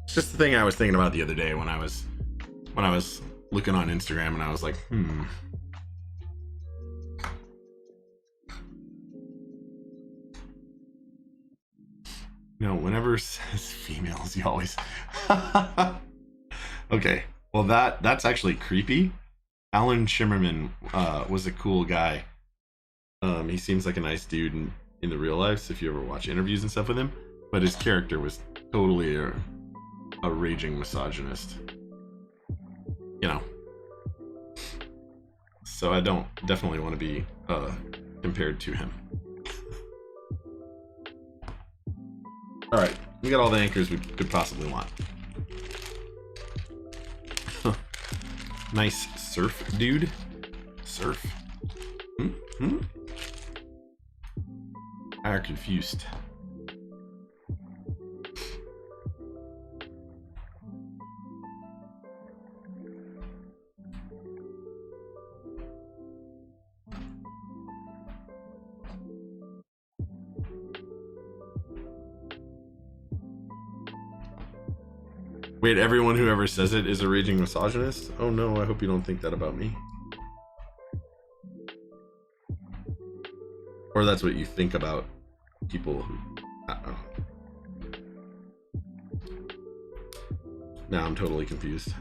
A: It's just the thing I was thinking about the other day when I was looking on Instagram, and I was like, You know, whenever it says females, you always Okay, well that's actually creepy. Alan Shimmerman was a cool guy. He seems like a nice dude in the real life, if you ever watch interviews and stuff with him, but his character was totally a raging misogynist. You know. So I don't definitely want to be compared to him. Alright, we got all the anchors we could possibly want. Nice surf, dude. Surf. I are confused. Wait, everyone who ever says it is a raging misogynist? Oh no, I hope you don't think that about me. Or that's what you think about people who... I don't know. Now I'm totally confused.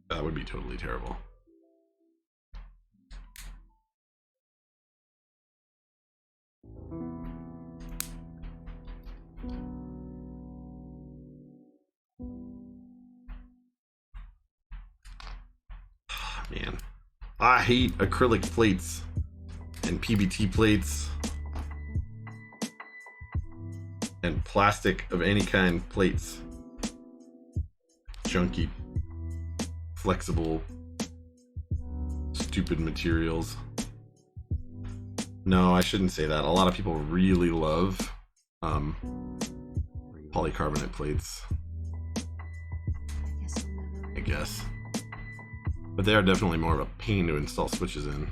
A: That would be totally terrible. Man, I hate acrylic plates and PBT plates and plastic of any kind plates. Junky, flexible, stupid materials. No, I shouldn't say that. A lot of people really love polycarbonate plates, I guess. But they are definitely more of a pain to install switches in.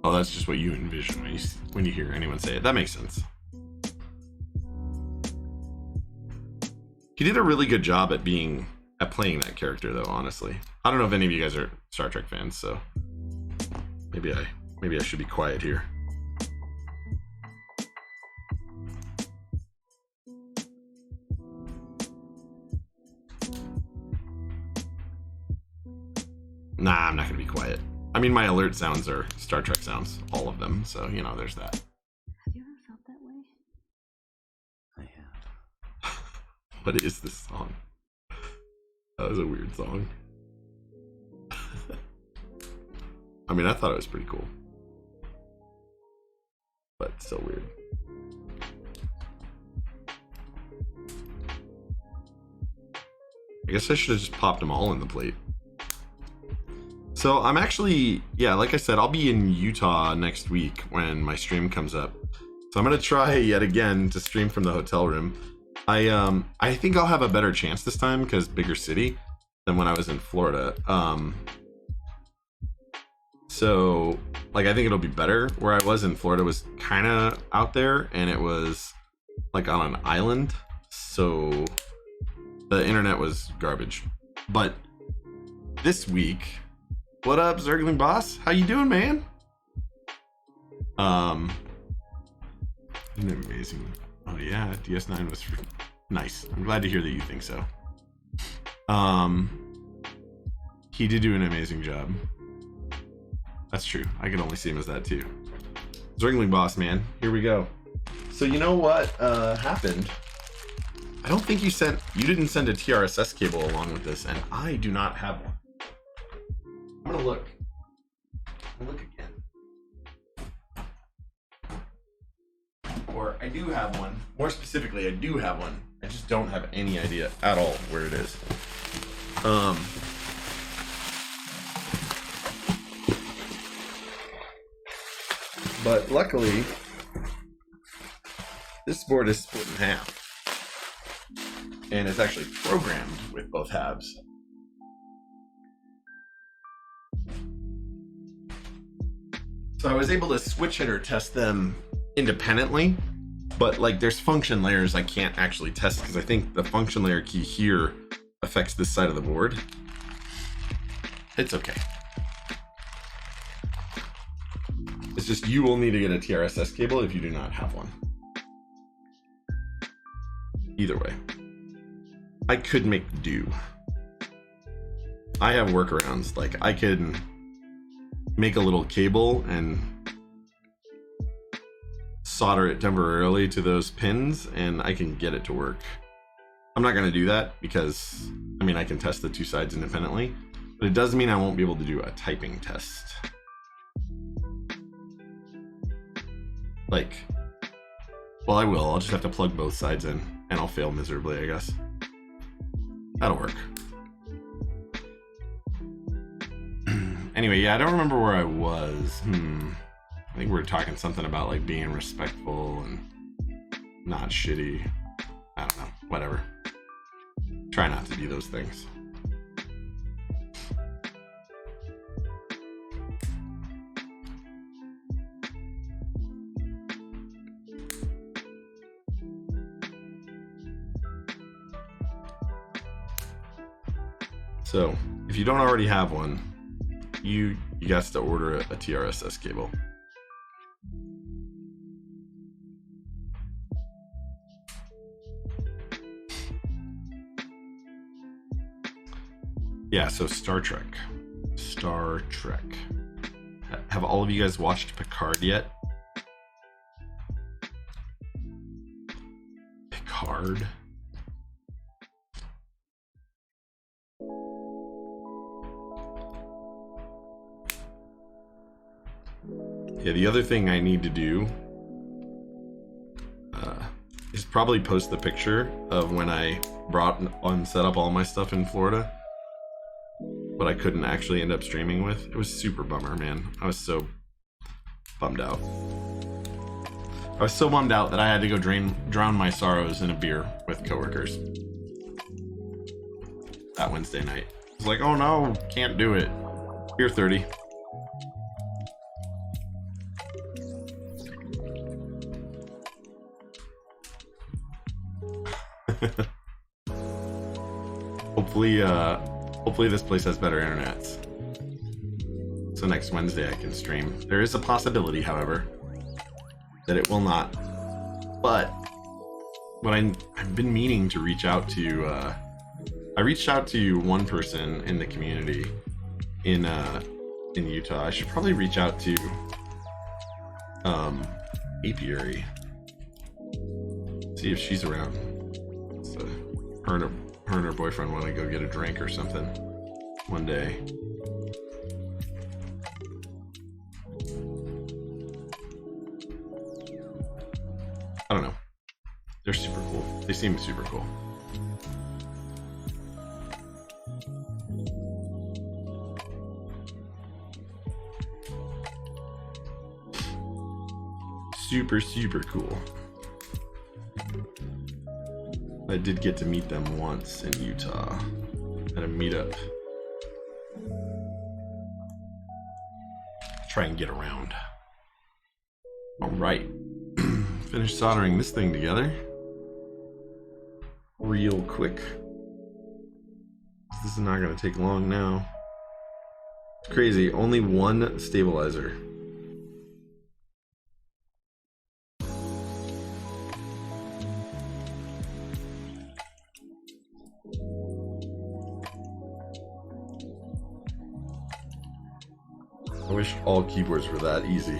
A: Oh, that's just what you envision when you hear anyone say it. That makes sense. He did a really good job at playing that character, though. Honestly, I don't know if any of you guys are Star Trek fans, so maybe I should be quiet here. Nah, I'm not gonna be quiet. I mean, my alert sounds are Star Trek sounds, all of them. So you know, there's that.
C: Have you ever felt that way?
D: I have.
A: What is this song? That was a weird song. I mean, I thought it was pretty cool, but still weird. I guess I should have just popped them all in the plate. So I'm actually, yeah, like I said, I'll be in Utah next week when my stream comes up. So I'm gonna try yet again to stream from the hotel room. I think I'll have a better chance this time because bigger city than when I was in Florida. So like I think it'll be better. Where I was in Florida was kind of out there and it was like on an island, so the internet was garbage. But this week, what up, Zergling Boss? How you doing, man? Isn't it amazing? Oh yeah, DS9 was nice. I'm glad to hear that you think so. He did do an amazing job. That's true. I could only see him as that too. Zergling Boss, man. Here we go. So you know what happened? I don't think you didn't send a TRSS cable along with this, and I do not have one. I'm gonna look. Again. Or I do have one. More specifically, I do have one. I just don't have any idea at all where it is. But luckily, this board is split in half. And it's actually programmed with both halves. So I was able to switch it or test them independently, but like there's function layers I can't actually test because I think the function layer key here affects this side of the board. It's okay. It's just you will need to get a TRSS cable if you do not have one. Either way, I could make do. I have workarounds. Like I could make a little cable and solder it temporarily to those pins and I can get it to work. I'm not going to do that because I mean I can test the two sides independently, but it does mean I won't be able to do a typing test. Like, well, I will. I'll just have to plug both sides in and I'll fail miserably, I guess. That'll work. Anyway, yeah, I don't remember where I was. think we were talking something about like being respectful and not shitty. I don't know, whatever. Try not to do those things. So, if you don't already have one, you got to order a TRSS cable. Yeah, so Star Trek. Star Trek. Have all of you guys watched Picard yet? Picard? Yeah, the other thing I need to do is probably post the picture of when I brought and set up all my stuff in Florida, but I couldn't actually end up streaming with. It was super bummer, man. I was so bummed out. I was so bummed out that I had to go drown my sorrows in a beer with coworkers that Wednesday night. I was like, oh no, can't do it. Beer 30. Hopefully this place has better internet, so next Wednesday I can stream. There is a possibility, however, that it will not. But what I've been meaning to reach out to, I reached out to one person in the community in Utah. I should probably reach out to Apiary, see if she's around. So her and her boyfriend want to go get a drink or something one day. I don't know. They're super cool. They seem super cool. Super cool. I did get to meet them once in Utah at a meetup. Try and get around. All right. Finish soldering this thing together real quick. This is not going to take long now. It's crazy. Only one stabilizer. I wish all keyboards were that easy.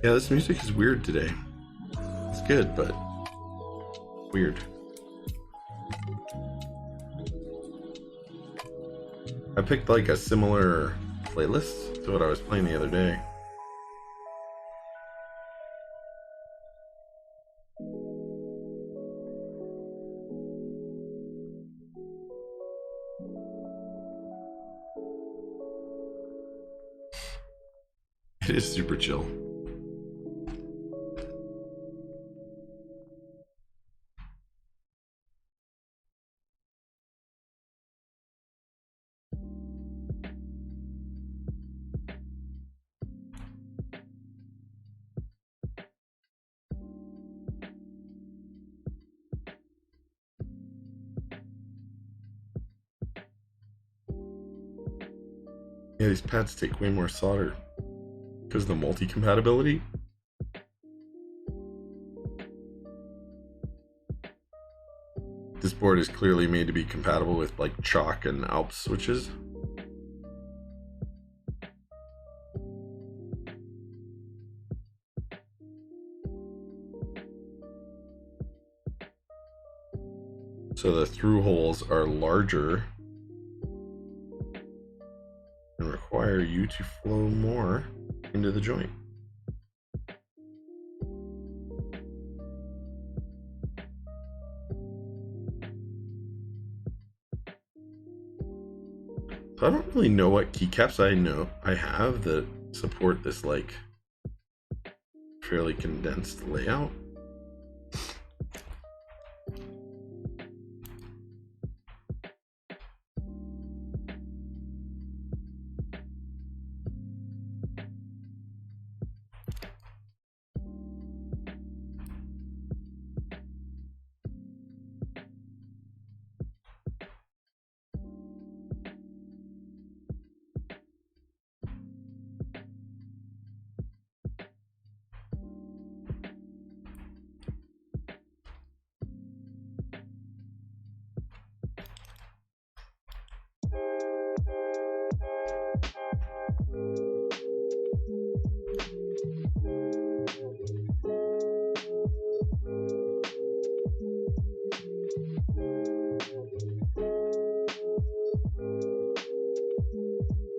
A: Yeah, this music is weird today. It's good, but weird. I picked like a similar playlist to what I was playing the other day. It is super chill. Yeah, these pads take way more solder because of the multi-compatibility. This board is clearly made to be compatible with like chalk and Alp switches. So the through holes are larger and require you to flow more into the joint. So I don't really know what keycaps I have that support this like fairly condensed layout.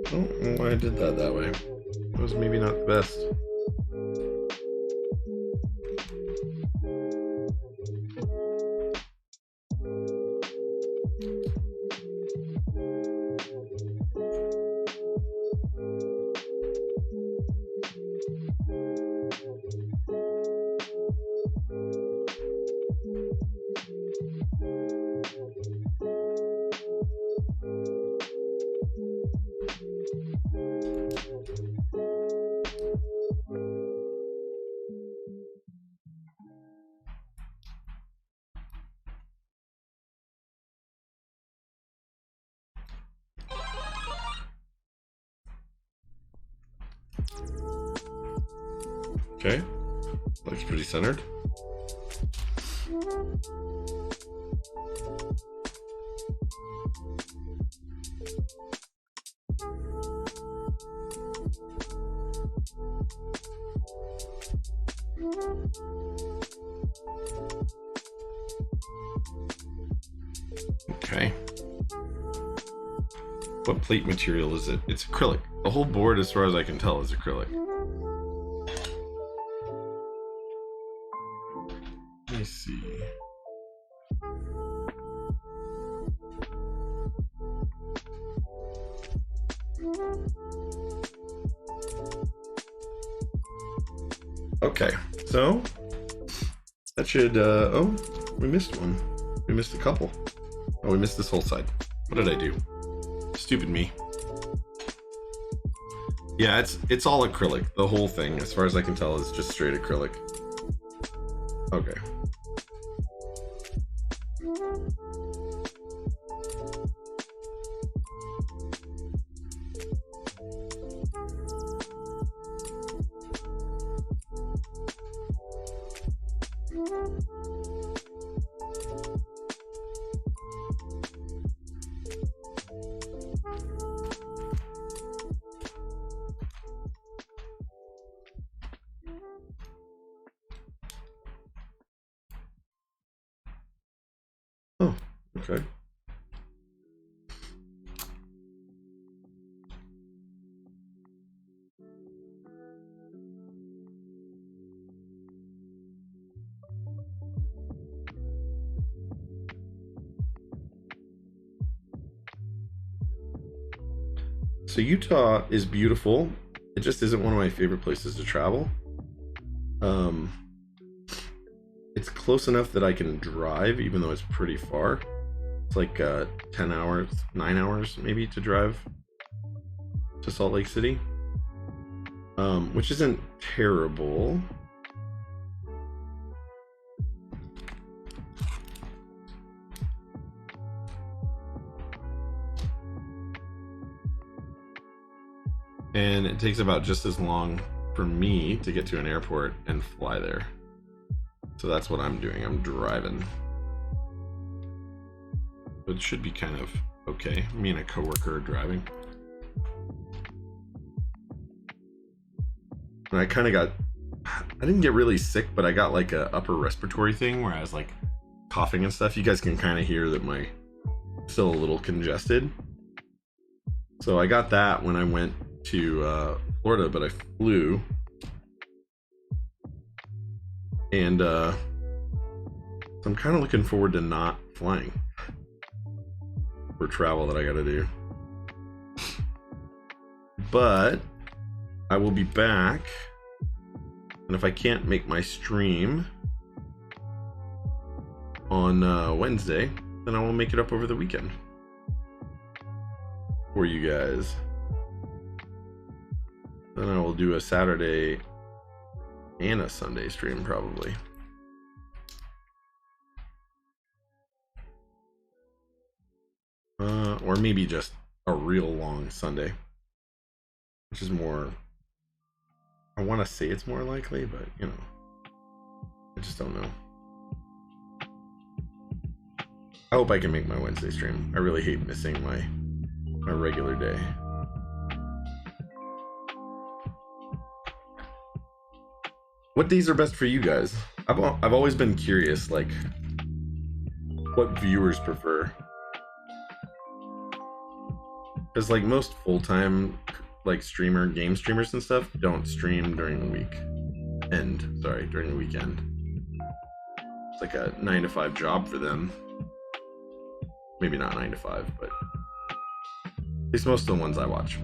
A: I don't know why I did that way. It was maybe not the best. Okay, looks pretty centered. Okay. What plate material is it? It's acrylic. The whole board, as far as I can tell, is acrylic. Let me see. Okay, so that should, oh, we missed one. We missed a couple. Oh, we missed this whole side. What did I do? Stupid me. Yeah, it's all acrylic. The whole thing, as far as I can tell, is just straight acrylic. Okay. Oh, okay. So Utah is beautiful. It just isn't one of my favorite places to travel. It's close enough that I can drive, even though it's pretty far. It's like 10 hours, 9 hours maybe to drive to Salt Lake City, which isn't terrible. And it takes about just as long for me to get to an airport and fly there. So that's what I'm doing. I'm driving. It should be kind of okay. Me and a coworker are driving. And I kind of got, I didn't get really sick, but I got like a upper respiratory thing where I was like coughing and stuff. You guys can kind of hear that my still a little congested. So I got that when I went to Florida, but I flew. And so I'm kind of looking forward to not flying for travel that I got to do. But I will be back. And if I can't make my stream on Wednesday, then I will make it up over the weekend for you guys. Then I will do a Saturday and a Sunday stream probably. Or maybe just a real long Sunday, which is more, I want to say it's more likely, but you know, I just don't know. I hope I can make my Wednesday stream. I really hate missing my regular day. What days are best for you guys? I've always been curious, like, what viewers prefer. Because like most full-time like game streamers and stuff don't stream during the week. During the weekend. It's like a 9 to 5 job for them. Maybe not 9 to 5, but at least most of the ones I watch.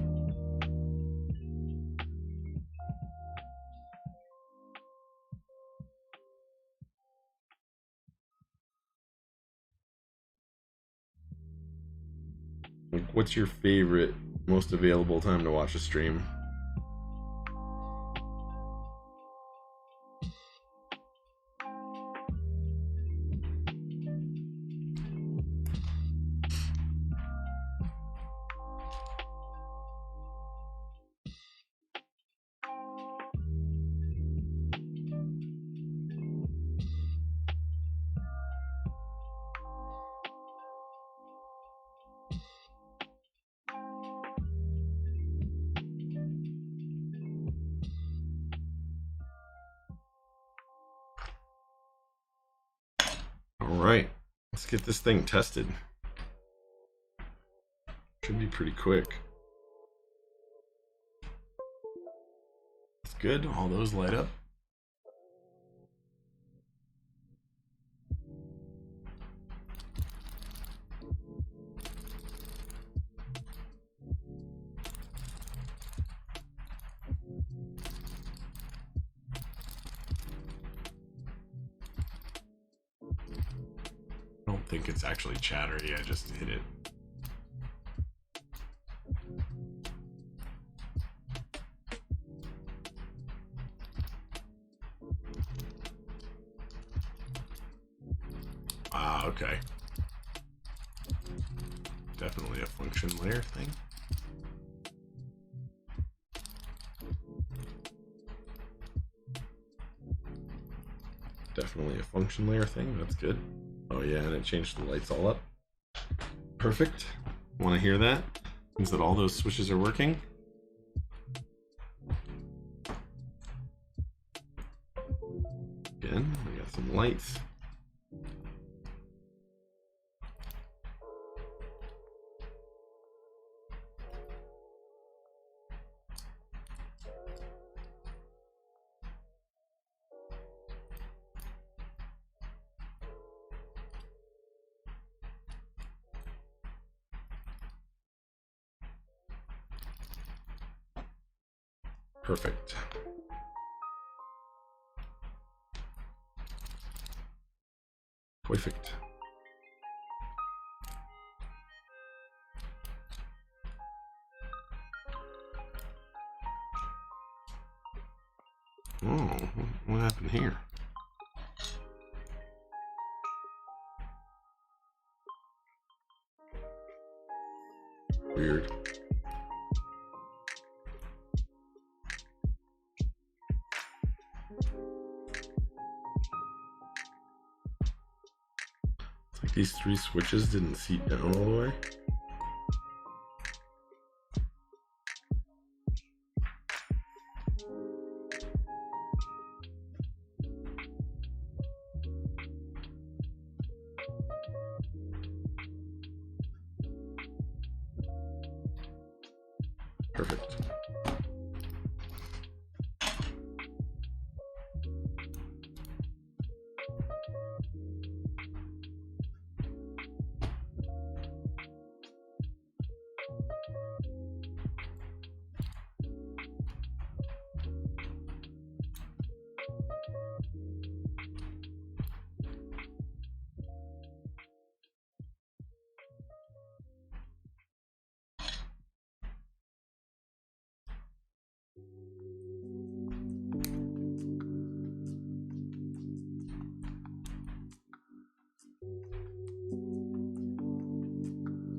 A: Like, what's your favorite, most available time to watch a stream? Alright, let's get this thing tested. Should be pretty quick. That's good, all those light up. I don't think it's actually chattery, I just hit it. Ah, okay. Definitely a function layer thing. Definitely a function layer thing, that's good. Oh yeah, and it changed the lights all up. Perfect. Want to hear that? Means that all those switches are working. Again, we got some lights. Perfect. Perfect. Oh, what happened here? Weird. It's like these 3 switches didn't seat down all the way. Perfect.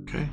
A: Okay.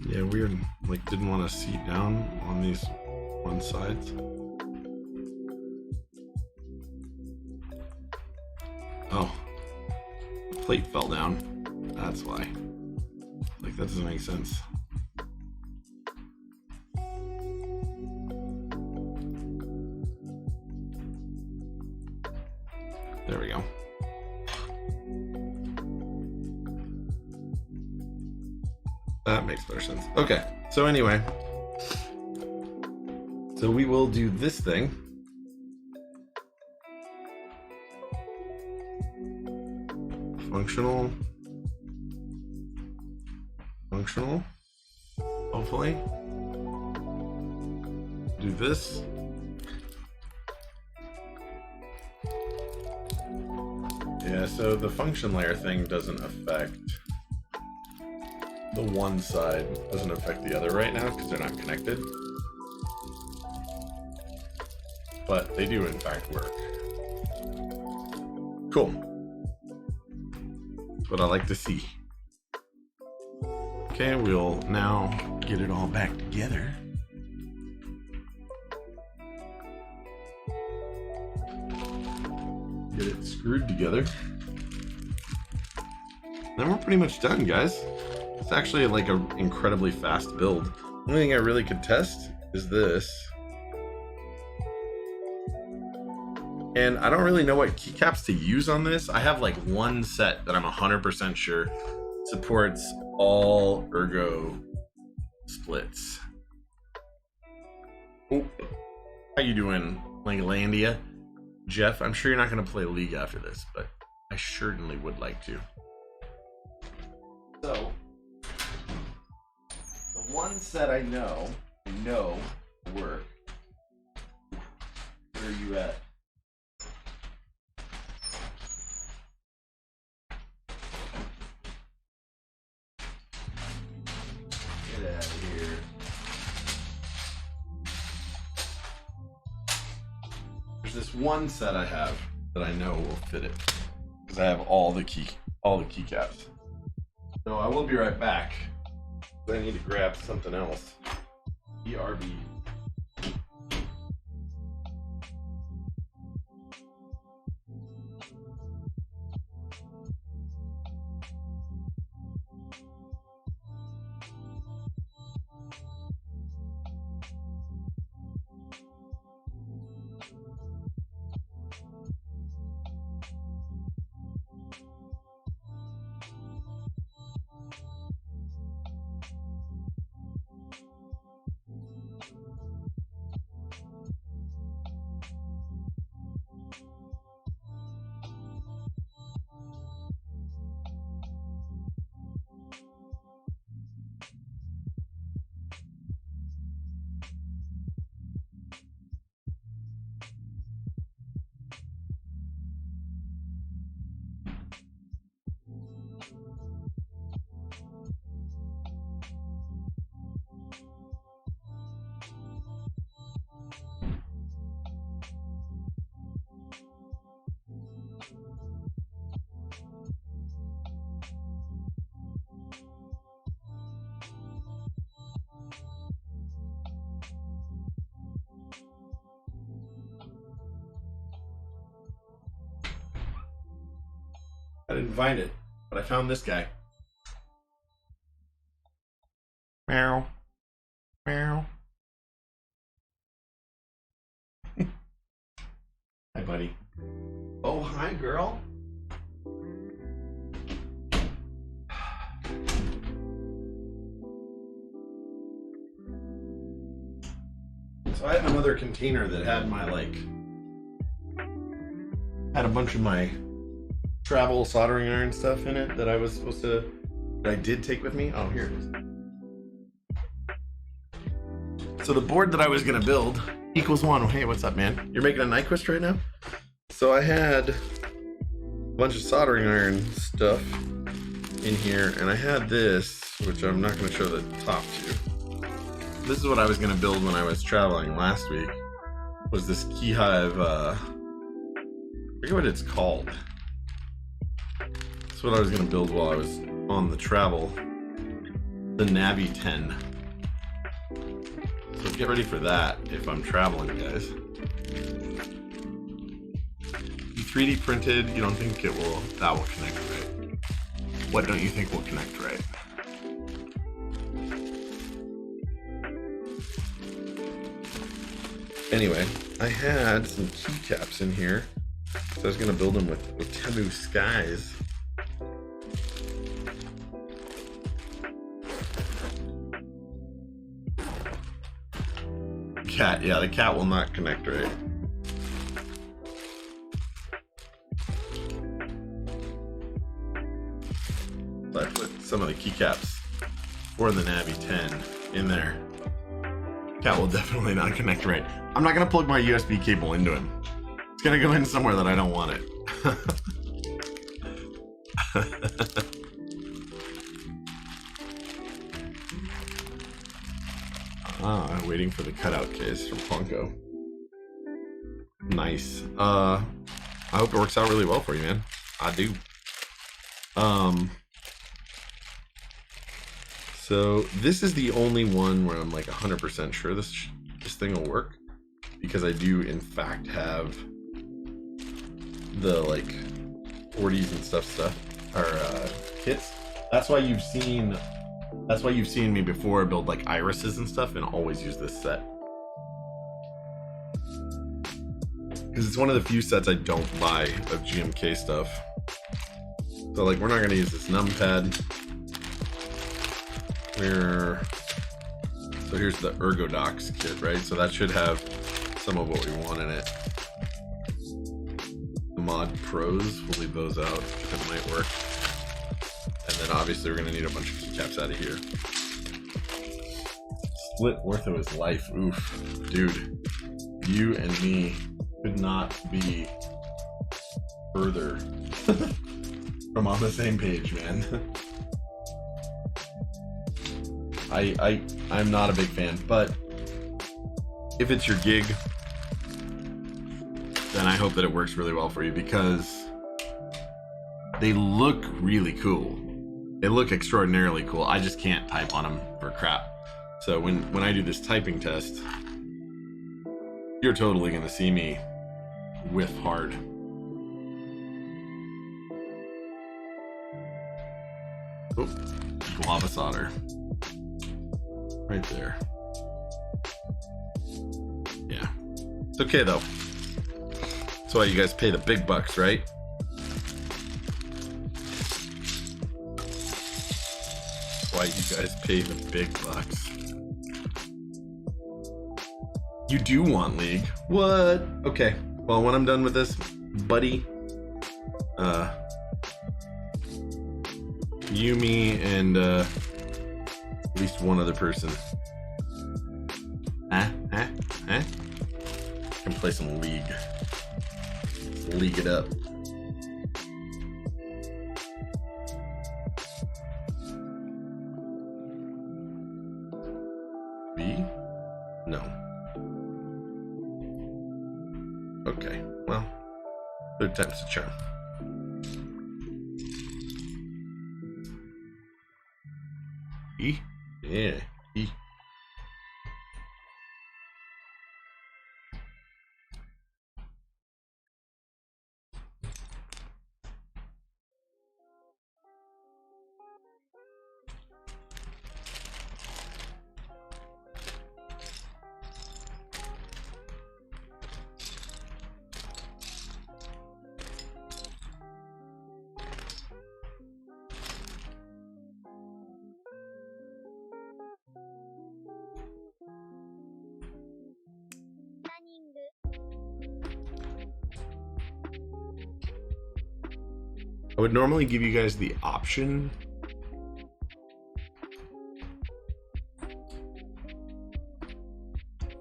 A: Yeah, weird. Like, didn't want to seat down on these one sides. Oh, the plate fell down. That's why. Like, that doesn't make sense. There we go. That makes better sense. Okay, so anyway. So we will do this thing. Functional. Functional. Hopefully. Do this. Yeah, so the function layer thing doesn't affect the one side, doesn't affect the other right now because they're not connected. But they do in fact work. Cool. What I like to see. Okay, we'll now get it all back together. Get it screwed together. Then we're pretty much done, guys. It's actually like an incredibly fast build. The only thing I really could test is this. And I don't really know what keycaps to use on this. I have like one set that I'm 100% sure supports all ergo splits. Oh, how you doing, Langlandia? Jeff, I'm sure you're not going to play League after this, but I certainly would like to. So, the one set I know work. Where are you at? Get out of here. There's this one set I have that I know will fit it because I have all the keycaps. So I will be right back. I need to grab something else. BRB. I didn't find it, but I found this guy. Meow. Meow. Hi, buddy. Oh, hi, girl. So I have another container that had my had a bunch of my travel soldering iron stuff in it that I was supposed to, that I did take with me. Oh, here it is. So the board that I was gonna build equals 1. Hey, what's up, man? You're making a Nyquist right now? So I had a bunch of soldering iron stuff in here, and I had this, which I'm not gonna show the top to. This is what I was gonna build when I was traveling last week. Was this keyhive? I forget what it's called. That's what I was gonna build while I was on the travel. The Navi 10. So get ready for that if I'm traveling, guys. You 3D printed. You don't think that will connect right? What don't you think will connect right? Anyway, I had some keycaps in here, so I was gonna build them with Outemu skies. Cat, yeah, the cat will not connect right. So I put some of the keycaps for the Navi 10 in there. Cat will definitely not connect right. I'm not gonna plug my USB cable into him. It's gonna go in somewhere that I don't want it. I'm waiting for the cutout case from Funko. Nice. I hope it works out really well for you, man. I do. So this is the only one where I'm like 100% sure this thing will work, because I do in fact have the like 40s and stuff or kits. That's why you've seen me before build like irises and stuff and always use this set. Because it's one of the few sets I don't buy of GMK stuff. So like we're not gonna use this numpad. So here's the Ergodox kit, right? So that should have some of what we want in it. The Mod Pros, we'll leave those out because it might work. And then obviously we're gonna need a bunch of keycaps out of here. Split Ortho is life, oof. Dude, you and me could not be further from on the same page, man. I'm not a big fan, but if it's your gig, then I hope that it works really well for you, because they look really cool. They look extraordinarily cool. I just can't type on them for crap. So when I do this typing test, you're totally gonna see me whiff hard. Oh, lava solder. Right there. Yeah. It's okay though. That's why you guys pay the big bucks, right? That's why you guys pay the big bucks. You do want League. What? Okay. Well, when I'm done with this, buddy, you, me, and at least one other person. Can play some League. Let's league it up. B? No. Okay, well, third time's the charm. E? Yeah, E. I would normally give you guys the option.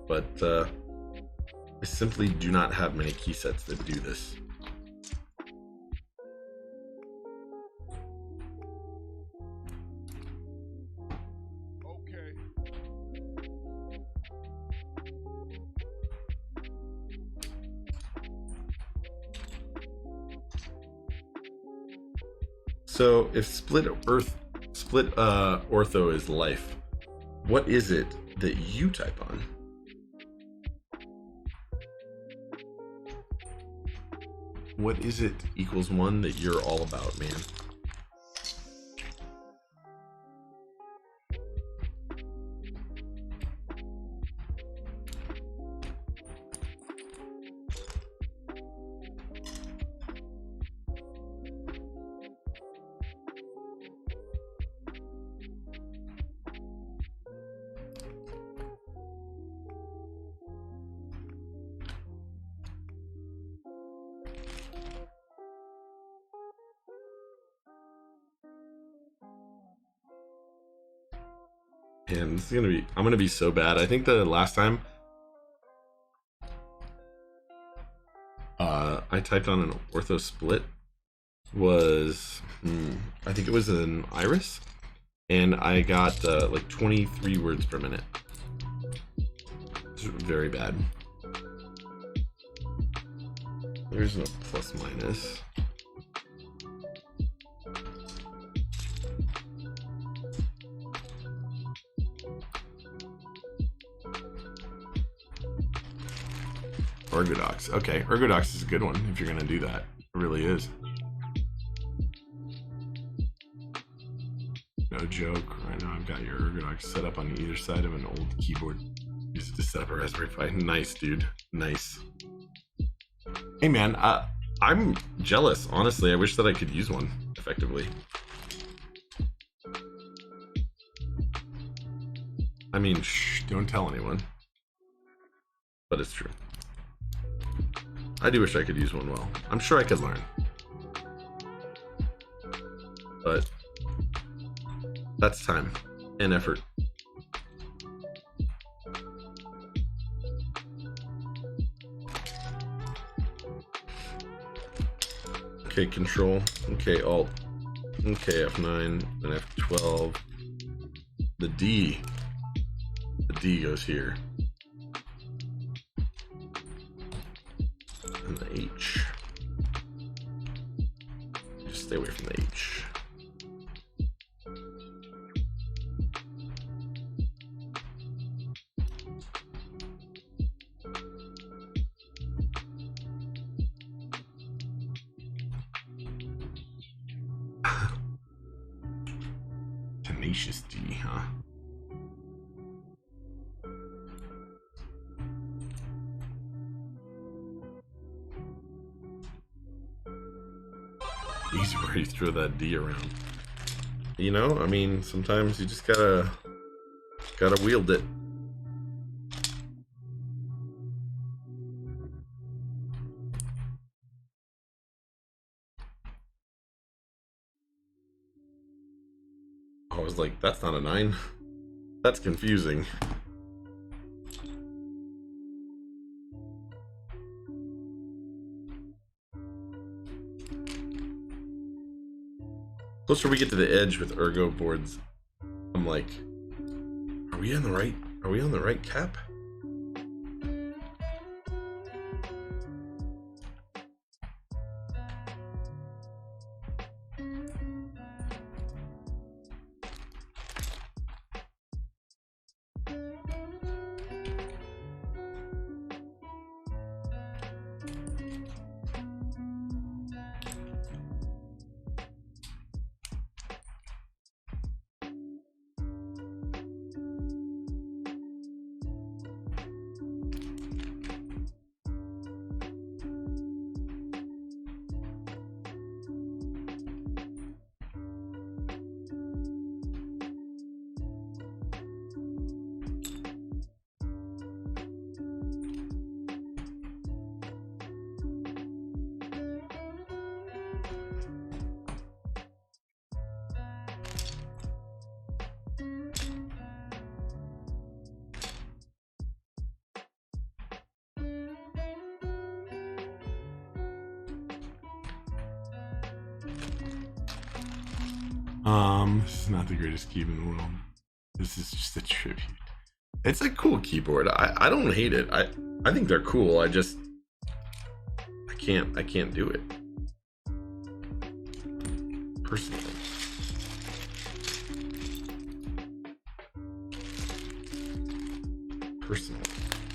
A: But I simply do not have many key sets that do this. So if split ortho is life, what is it that you type on? What is it equals 1 that you're all about, man? And this is gonna be, I'm gonna be so bad. I think the last time I typed on an ortho split was, I think it was an iris, and I got like 23 words per minute. It's very bad. There's no plus minus. Ergodox. Okay, Ergodox is a good one if you're gonna do that. It really is. No joke. Right now I've got your Ergodox set up on either side of an old keyboard. Use it to set up a Raspberry Pi. Nice, dude. Nice. Hey man, I'm jealous, honestly. I wish that I could use one effectively. I mean, shh, don't tell anyone. But it's true. I do wish I could use one well. I'm sure I could learn. But that's time and effort. Okay, Control. Okay, Alt. Okay, F9 and F12. The D goes here. And the H. Just stay away from the H. Tenacious D, huh? Easy where you throw that D around. You know, I mean, sometimes you just gotta wield it. I was like, that's not a 9. That's confusing. Closer we get to the edge with ergo boards, I'm like, are we on the right cap? This is not the greatest key in the world. This is just a tribute. It's a cool keyboard. I don't hate it. I think they're cool. I can't do it. Personally.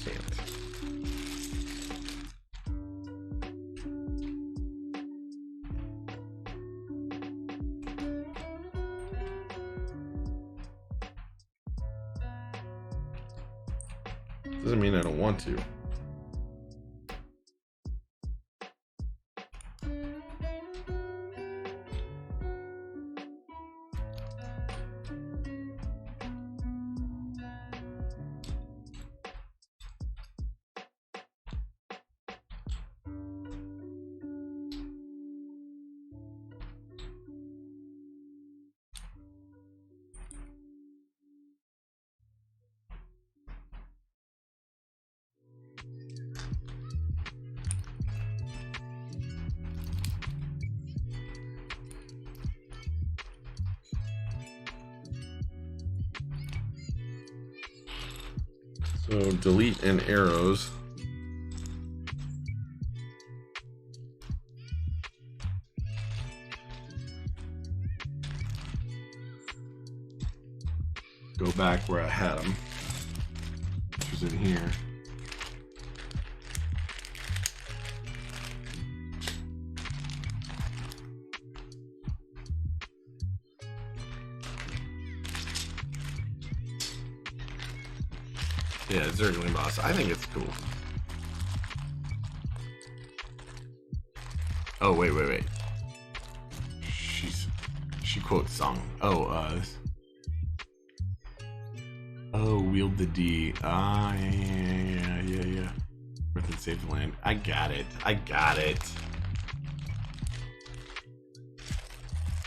A: Can't. Doesn't mean I don't want to. So delete and arrows. Go back where I had them, which was in here. Yeah, Zergling Boss. I think it's cool. Oh, wait. She quotes song. Oh, wield the D. Yeah. Earth and save the land. I got it.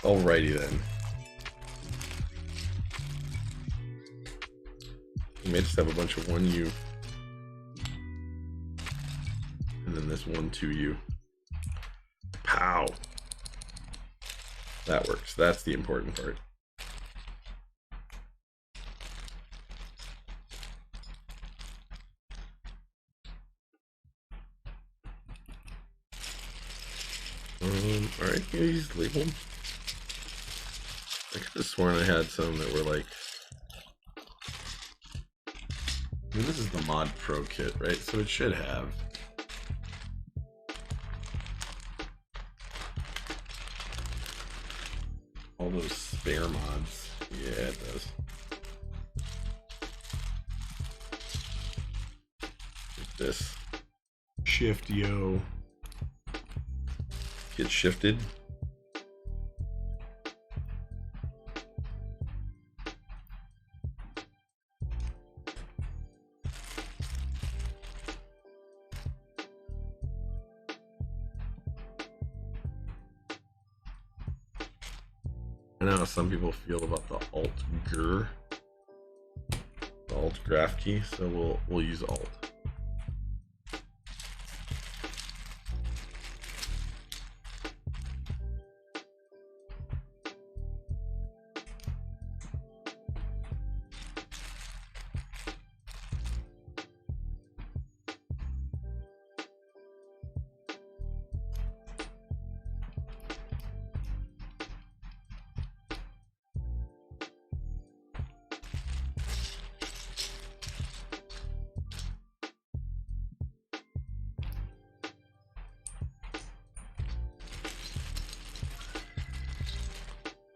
A: Alrighty then. We may just have a bunch of 1U. And then this 1-2U. Pow! That works. That's the important part. Alright, yeah, just leave them. I could have sworn I had some that were like... I mean, this is the Mod Pro kit, right? So it should have... all those spare mods. Yeah, it does. Like this. Shift, yo. Get shifted. I know how some people feel about the Alt-Gr, the Alt-Graph key, so we'll use Alt.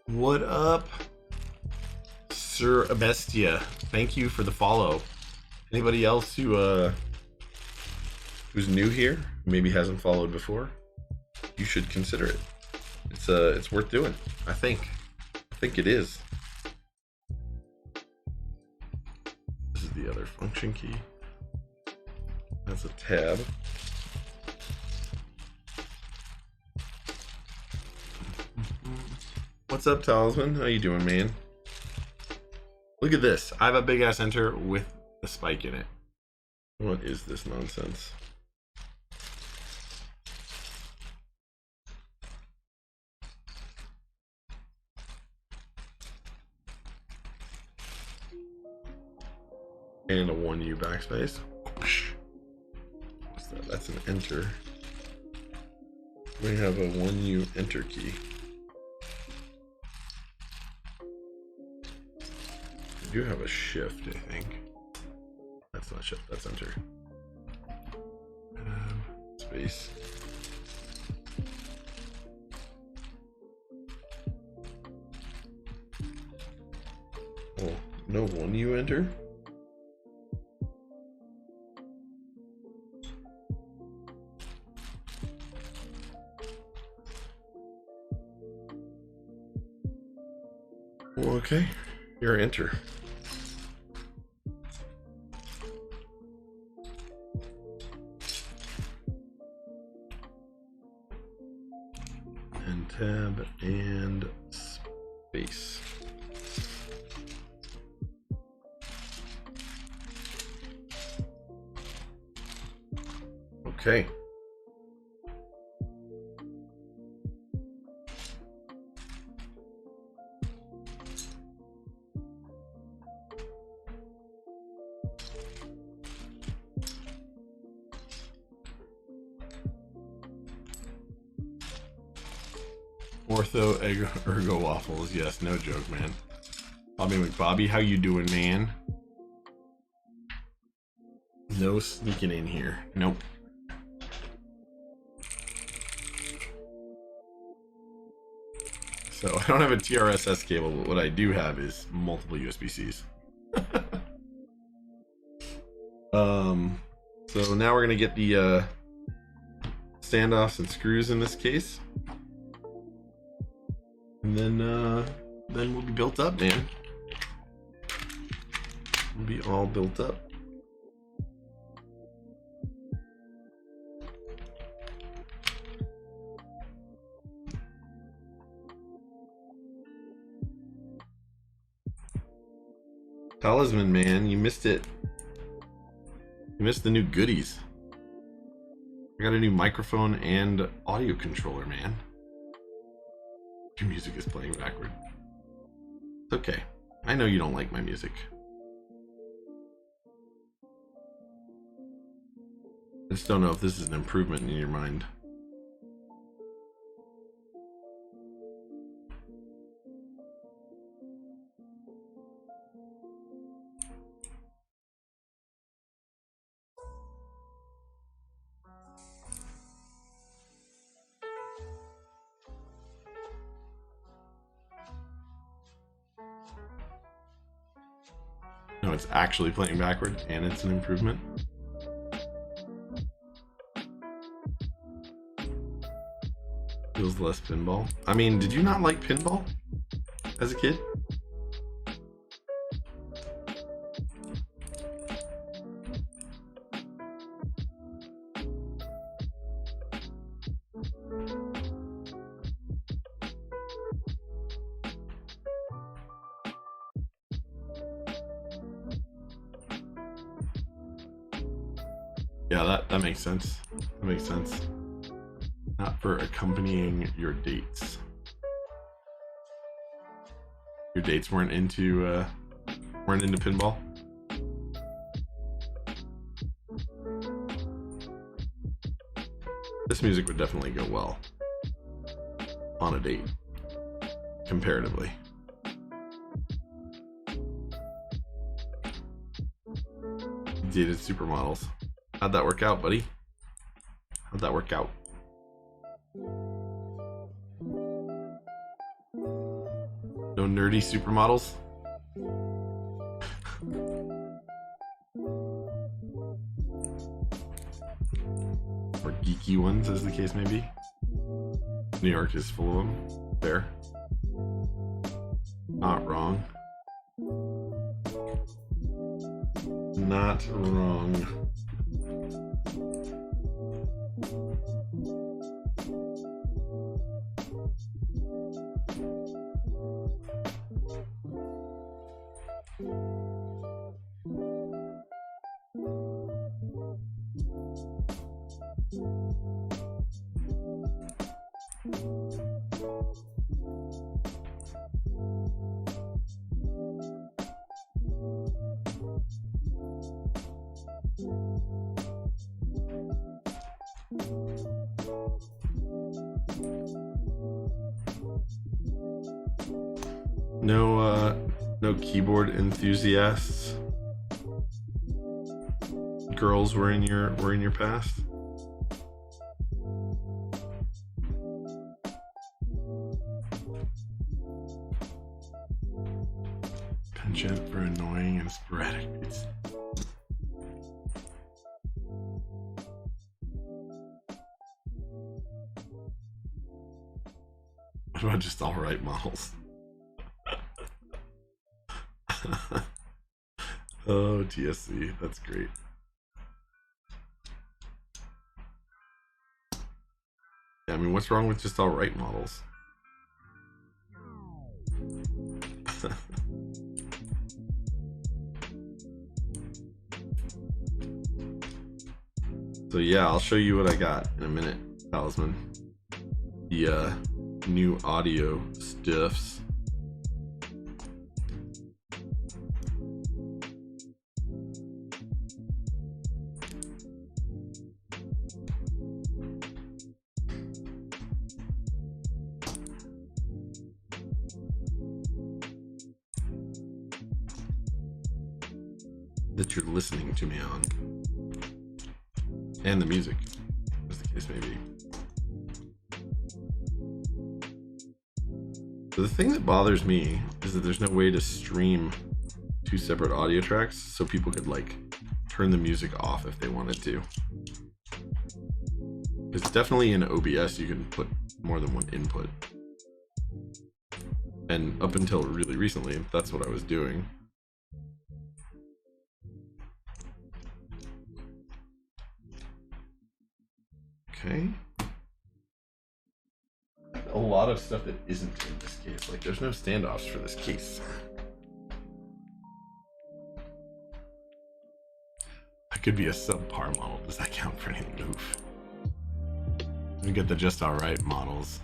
A: What up, Sir Abestia? Thank you for the follow. Anybody else who's new here, maybe hasn't followed before, you should consider it. It's worth doing. I think it is. This is the other function key. That's a tab. What's up, Talisman? How you doing, man? Look at this. I have a big ass enter with a spike in it. What is this nonsense? And a 1U backspace. What's that? That's an enter. We have a 1U enter key. We do have a shift, I think. That's not shift, that's enter. Space. Oh, no 1U enter? Okay, you're enter. And tab and space. Okay. Ortho ergo waffles, yes, no joke, man. Bobby McBobby, how you doing, man? No sneaking in here. Nope. So I don't have a TRSS cable, but what I do have is multiple USB-Cs. So now we're gonna get the standoffs and screws in this case. And then we'll be built up, man. We'll be all built up. Talisman, man, you missed it. You missed the new goodies. I got a new microphone and audio controller, man. Your music is playing backward. It's okay. I know you don't like my music. I just don't know if this is an improvement in your mind. No, it's actually playing backward, and it's an improvement. Feels less pinball. I mean, did you not like pinball as a kid? Yeah, that makes sense. That makes sense. Not for accompanying your dates. Your dates weren't into pinball. This music would definitely go well on a date, comparatively. Dated supermodels. How'd that work out, buddy? How'd that work out? No nerdy supermodels? Or geeky ones, as the case may be. New York is full of them. Fair. Not wrong. Not wrong. No keyboard enthusiasts. Girls were in your past. Penchant for annoying and sporadic beats. What about just alright models? Oh, TSC, that's great. Yeah, I mean, what's wrong with just alright models? So yeah, I'll show you what I got in a minute, Talisman. The new audio stuffs. That you're listening to me on, and the music, as the case may be. So the thing that bothers me is that there's no way to stream two separate audio tracks so people could like turn the music off if they wanted to. Because definitely in OBS you can put more than one input, and up until really recently that's what I was doing. Okay. A lot of stuff that isn't in this case. Like, there's no standoffs for this case. That could be a subpar model. Does that count for anything? Oof. We get the just alright models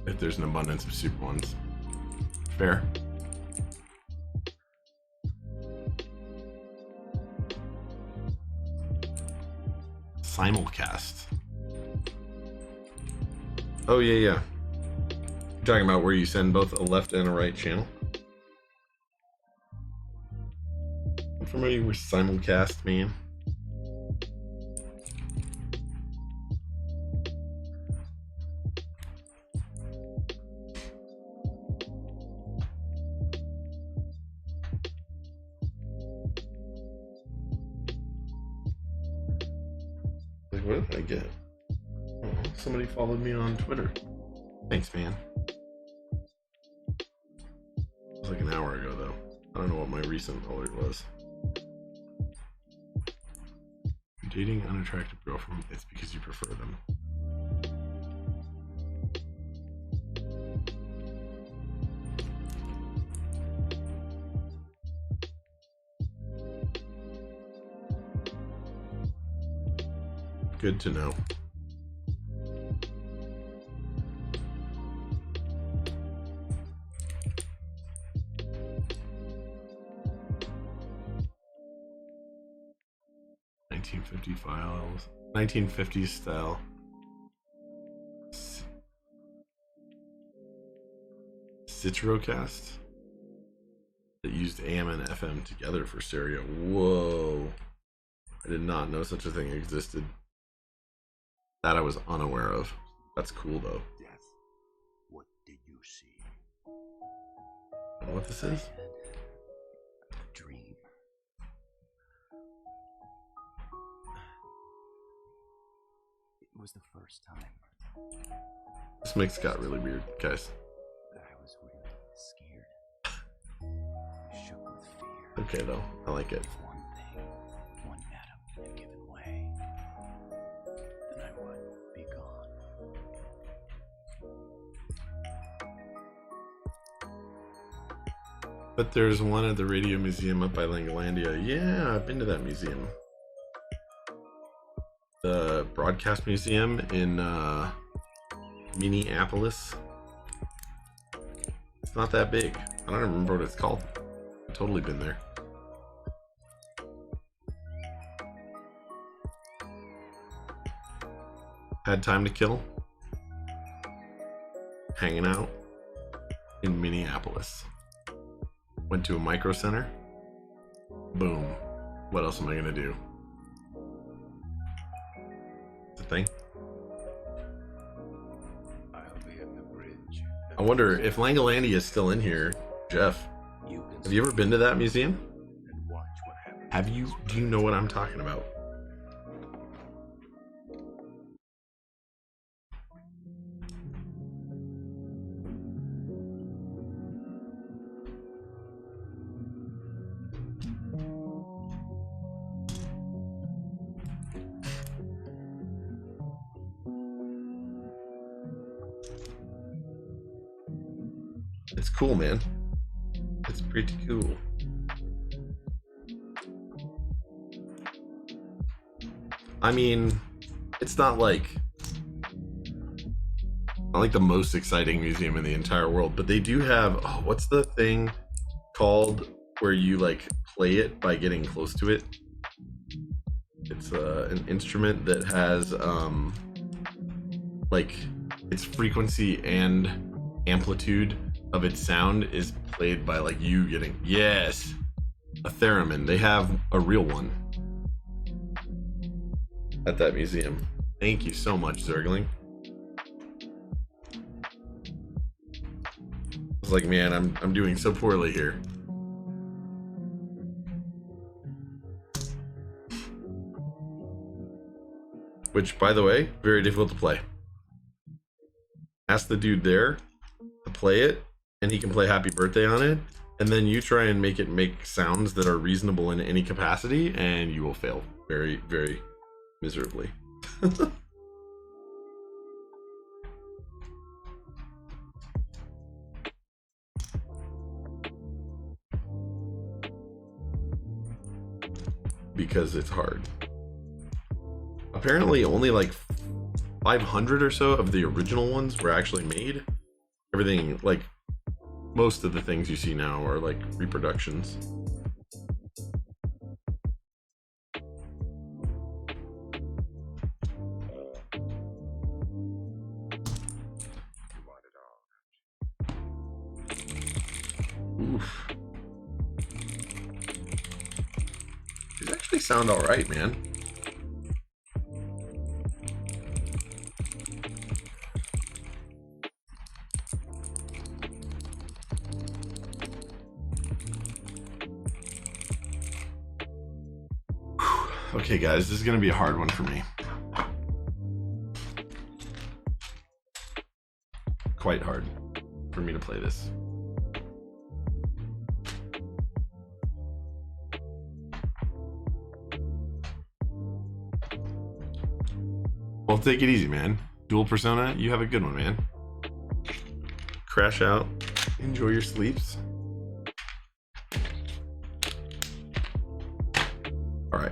A: if there's an abundance of super ones. Fair. Simulcast. Oh yeah. You're talking about where you send both a left and a right channel? I'm familiar with simulcast, man. Like, what did I get? Oh, somebody followed me on Twitter. Thanks, man. It was like an hour ago, though. I don't know what my recent alert was. You're dating an unattractive girlfriend, it's because you prefer them. Good to know. Files, 1950s style. Citrocast that used AM and FM together for stereo. Whoa. I did not know such a thing existed. That I was unaware of. That's cool though.
D: Death. What did you see?
A: I don't know what this is.
D: A dream. It was the first time.
A: This mix got really weird, guys.
D: That I was really scared. Shook with fear.
A: Okay though, I like it.
D: If one thing, one atom had given way, then I would be gone.
A: But there's one at the Radio Museum up by Langolandia. Yeah, I've been to that museum. The Broadcast Museum in Minneapolis. It's not that big. I don't remember what it's called. I've totally been there. Had time to kill. Hanging out. in Minneapolis. Went to a micro center. Boom. What else am I gonna do? The thing.
D: I'll be at the bridge.
A: I wonder if Langolandia is still in here. Jeff,
D: You can
A: have you ever been to that museum?
D: and watch what happens.
A: Have you? Do you know what I'm talking about? It's cool, man. It's pretty cool. I mean, it's not like the most exciting museum in the entire world, but they do have, oh, what's the thing called where you like play it by getting close to it? It's an instrument that has like its frequency and amplitude of its sound is played by like you getting, yes, a theremin. They have a real one at that museum. Thank you so much, Zergling. I was like, man, I'm doing so poorly here. Which, by the way, very difficult to play. Ask the dude there to play it, and he can play Happy Birthday on it, and then you try and make it make sounds that are reasonable in any capacity, and you will fail very, very miserably. Because it's hard. Apparently only like 500 or so of the original ones were actually made. Everything, like most of the things you see now are like reproductions. Oof. These actually sound all right, man. Okay, guys, this is gonna be a hard one for me. Quite hard for me to play this. Well, take it easy, man. Dual Persona, you have a good one, man. Crash out. Enjoy your sleeps. All right.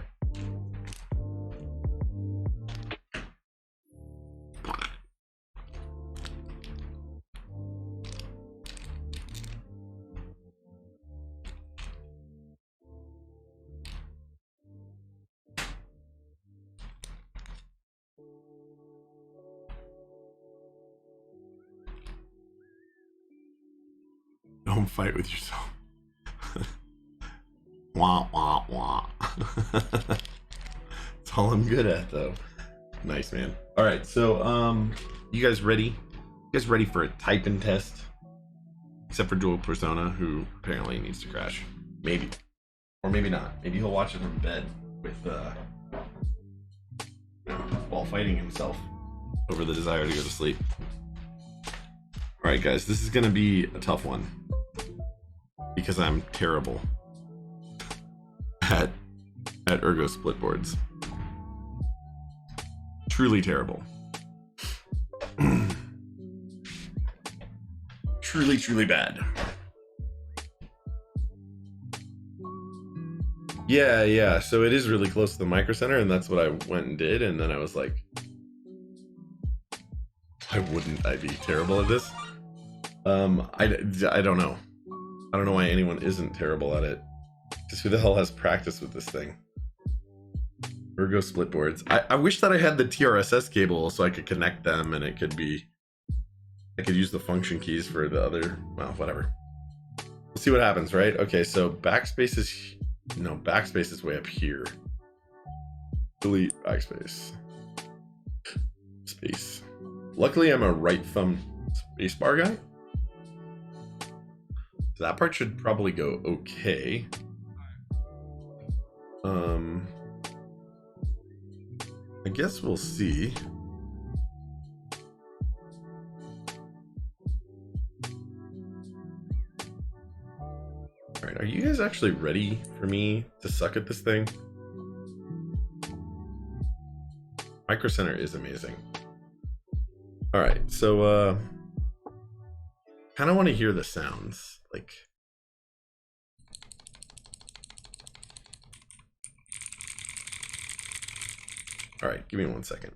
A: Don't fight with yourself. Wah, wah, wah. That's all I'm good at, though. Nice, man. All right, so you guys ready? You guys ready for a typing test? Except for Dual Persona, who apparently needs to crash. Maybe. Or maybe not. Maybe he'll watch it from bed with while fighting himself over the desire to go to sleep. All right, guys, this is gonna be a tough one because I'm terrible at ergo split boards. Truly terrible. Truly, truly bad. Yeah. So it is really close to the Micro Center, and that's what I went and did. And then I was like, why wouldn't I be terrible at this? I don't know. I don't know why anyone isn't terrible at it. Because who the hell has practice with this thing? Ergo split boards. I wish that I had the TRSS cable so I could connect them and it could be I could use the function keys for the other, well, whatever. We'll see what happens, right? Okay, so backspace is, no, backspace is way up here. Delete backspace. Space. Luckily, I'm a right thumb spacebar guy. So that part should probably go okay. I guess we'll see. All right, are you guys actually ready for me to suck at this thing? Micro Center is amazing. All right, so kind of want to hear the sounds, like. All right, give me 1 second.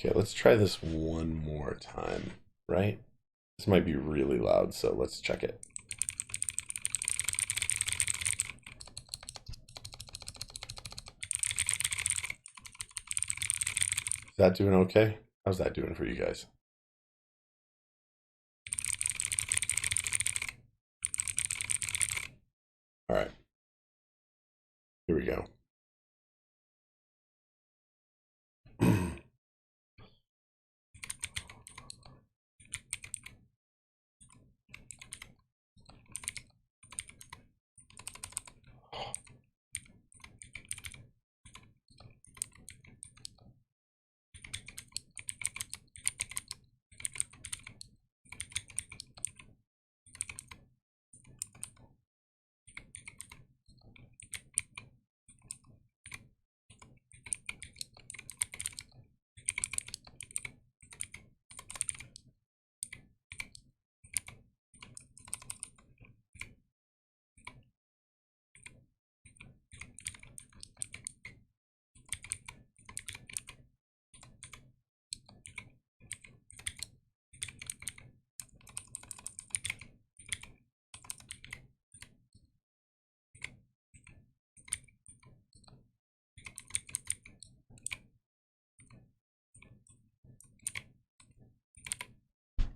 A: Okay, let's try this one more time, right? This might be really loud, so let's check it. Is that doing okay? How's that doing for you guys? All right. Here we go.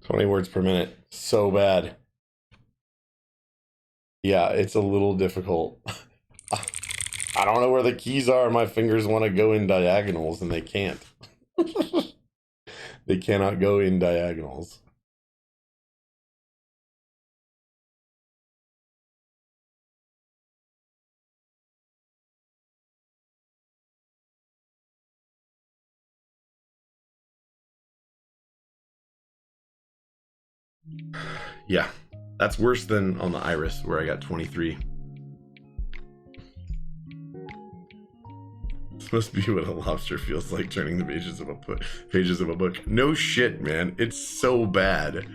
A: 20 words per minute. So bad. Yeah, it's a little difficult. I don't know where the keys are. My fingers want to go in diagonals and they can't. They cannot go in diagonals. Yeah, that's worse than on the Iris where I got 23. This must be what a lobster feels like turning the pages of a book. No shit, man. It's so bad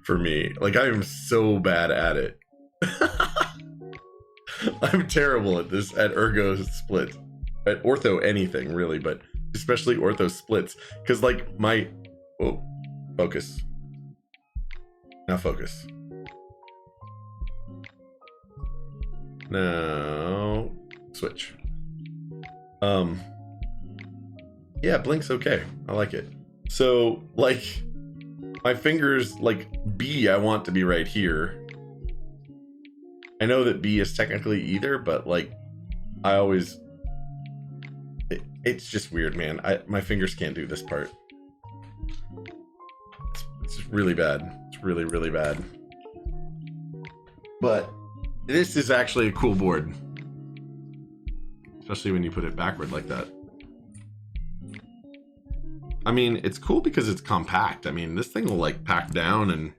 A: for me. Like, I am so bad at it. I'm terrible at this, at ergo split. At ortho anything, really, but especially ortho splits. Because, like, my... Oh, focus. Now focus. Now switch. Yeah, blink's okay. I like it. So, like, my fingers, like, B I want to be right here. I know that B is technically either, but, like, I always... It's just weird, man. My fingers can't do this part. It's really bad. It's really, really bad. But this is actually a cool board. Especially when you put it backward like that. I mean, it's cool because it's compact. I mean, this thing will, like, pack down and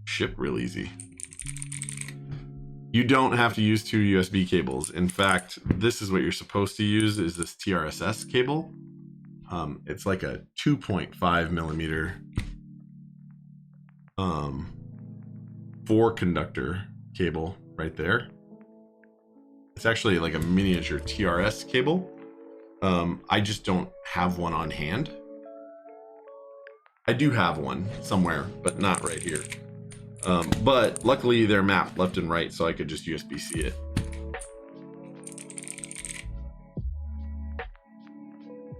A: ship real easy. You don't have to use 2 USB cables. In fact, this is what you're supposed to use, is this TRSS cable. It's like a 2.5 millimeter 4 conductor cable right there. It's actually like a miniature TRS cable. I just don't have one on hand. I do have one somewhere, but not right here. But luckily they're mapped left and right, so I could just USB-C it.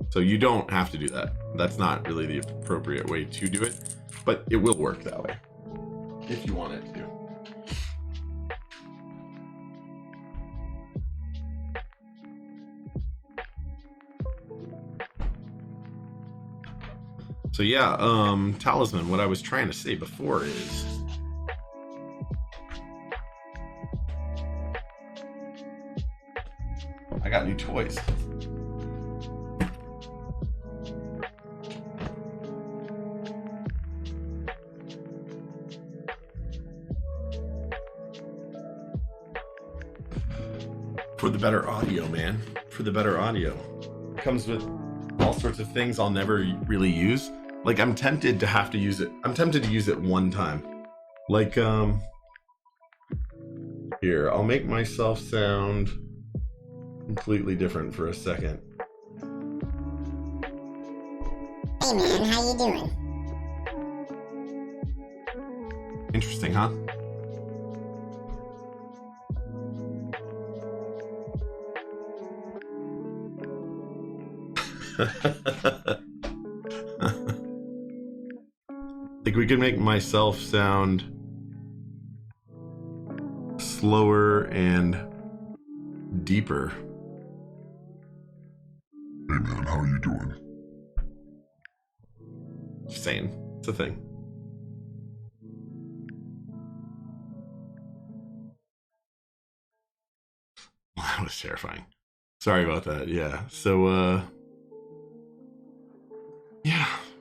A: So you don't have to do that. That's not really the appropriate way to do it, but it will work that way if you want it to. So yeah, Talisman, what I was trying to say before is I got new toys. For the better audio, man. For the better audio. It comes with all sorts of things I'll never really use. Like, I'm tempted to have to use it. I'm tempted to use it one time. Like, here, I'll make myself sound completely different for a second.
E: Hey man, how you doing?
A: Interesting, huh? Like, we could make myself sound slower and deeper.
F: Hey man, how you doing?
A: Just saying, it's a thing. That was terrifying. Sorry about that. Yeah. So,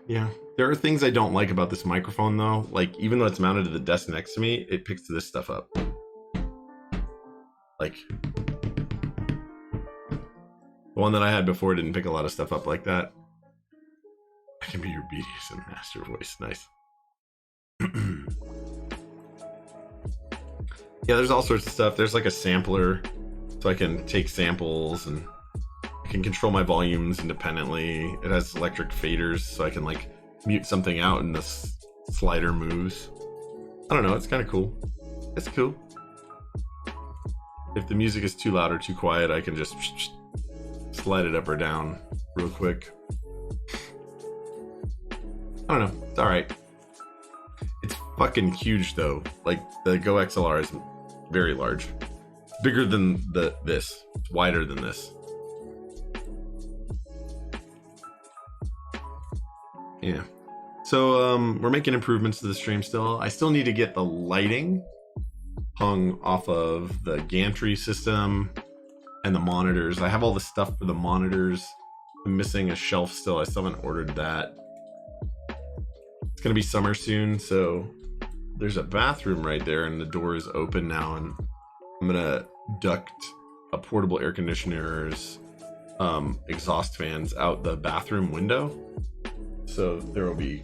A: yeah. There are things I don't like about this microphone, though. Like, even though it's mounted to the desk next to me, it picks this stuff up. Like, the one that I had before didn't pick a lot of stuff up like that. I can be your BDSM master voice. Nice. Yeah, there's all sorts of stuff. There's like a sampler, so I can take samples, and I can control my volumes independently. It has electric faders, so I can like mute something out and the slider moves. I don't know, it's kind of cool. It's cool. If the music is too loud or too quiet, I can just slide it up or down real quick. I don't know, it's alright. It's fucking huge though. Like, the Go XLR is very large. Bigger than this. It's wider than this. Yeah. So we're making improvements to the stream still. I still need to get the lighting hung off of the gantry system and the monitors. I have all the stuff for the monitors. I'm missing a shelf still. I still haven't ordered that. It's gonna be summer soon, so there's a bathroom right there and the door is open now, and I'm gonna duct a portable air conditioner's exhaust fans out the bathroom window. So there will be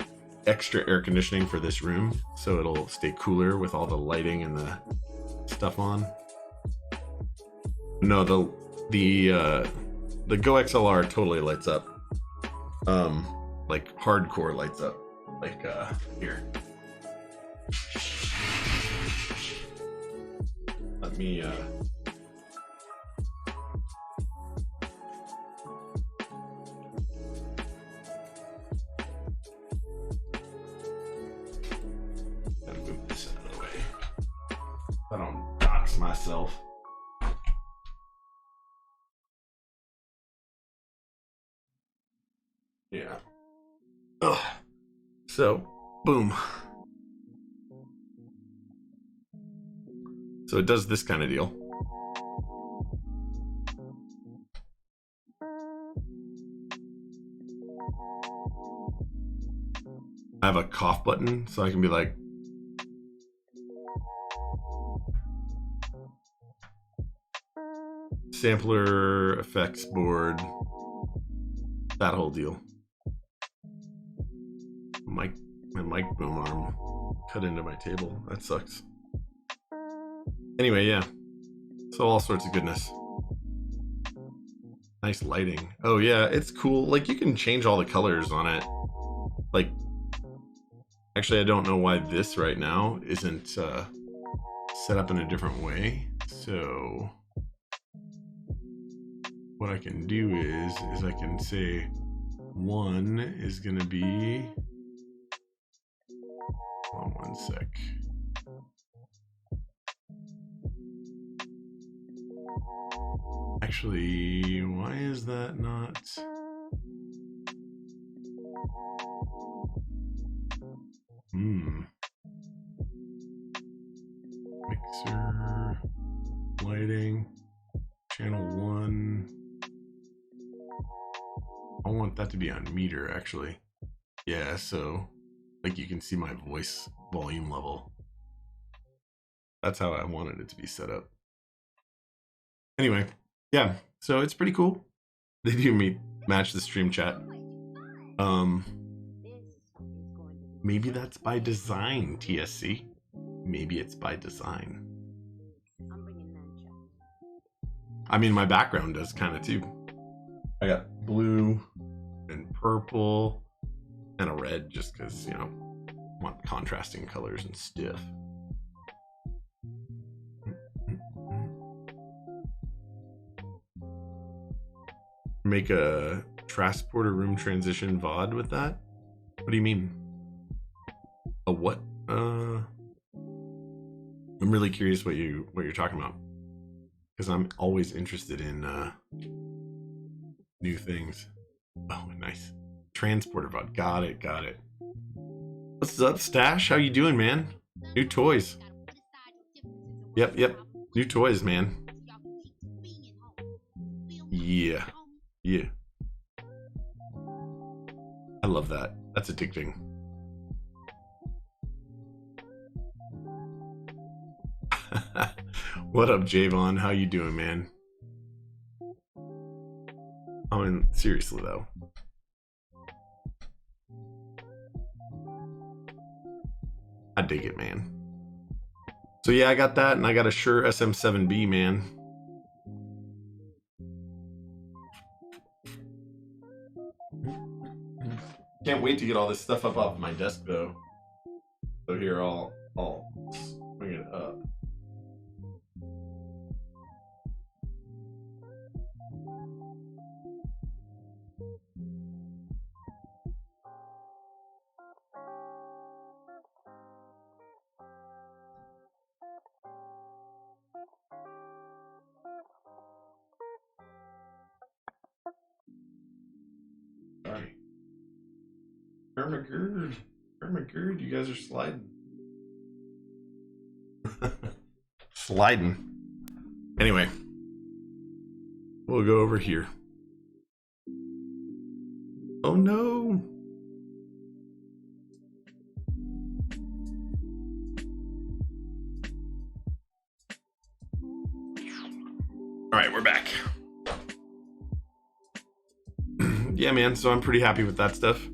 A: extra air conditioning for this room, so it'll stay cooler with all the lighting and the stuff on. No, the Go XLR totally lights up. Like hardcore lights up. Like here. Let me move this out of the way. I don't dox myself. Yeah. Ugh. So, boom. So it does this kind of deal. I have a cough button, so I can be like, sampler, effects board, that whole deal. My mic boom arm cut into my table. That sucks. Anyway, yeah. So all sorts of goodness. Nice lighting. Oh yeah, it's cool. Like you can change all the colors on it. Like, actually I don't know why this right now isn't set up in a different way. So what I can do is I can say one is gonna be, hold on one sec. Actually, why is that not? Mixer, lighting, channel 1. I want that to be on meter, actually. Yeah, so like you can see my voice volume level. That's how I wanted it to be set up. Anyway, yeah, so it's pretty cool. They do match the stream chat. Maybe that's by design, TSC. Maybe it's by design. I mean, my background does kind of too. I got blue and purple and a red just because, you know, I want contrasting colors and stuff. Make a transporter room transition VOD with that? What do you mean? A what? I'm really curious what you're talking about, because I'm always interested in new things. Oh, nice. Transporter VOD. Got it. What's up, Stash? How you doing, man? New toys. Yep. New toys, man. Yeah. I love that. That's addicting. What up, Javon? How you doing, man? I mean, seriously though. I dig it, man. So yeah, I got that, and I got a Shure SM7B, man. Can't wait to get all this stuff up off my desk, though. So here, I'll bring it up. Sorry. Ermagerd, you guys are sliding. Sliding. Anyway, we'll go over here. Oh no! All right, we're back. Yeah, man, so I'm pretty happy with that stuff.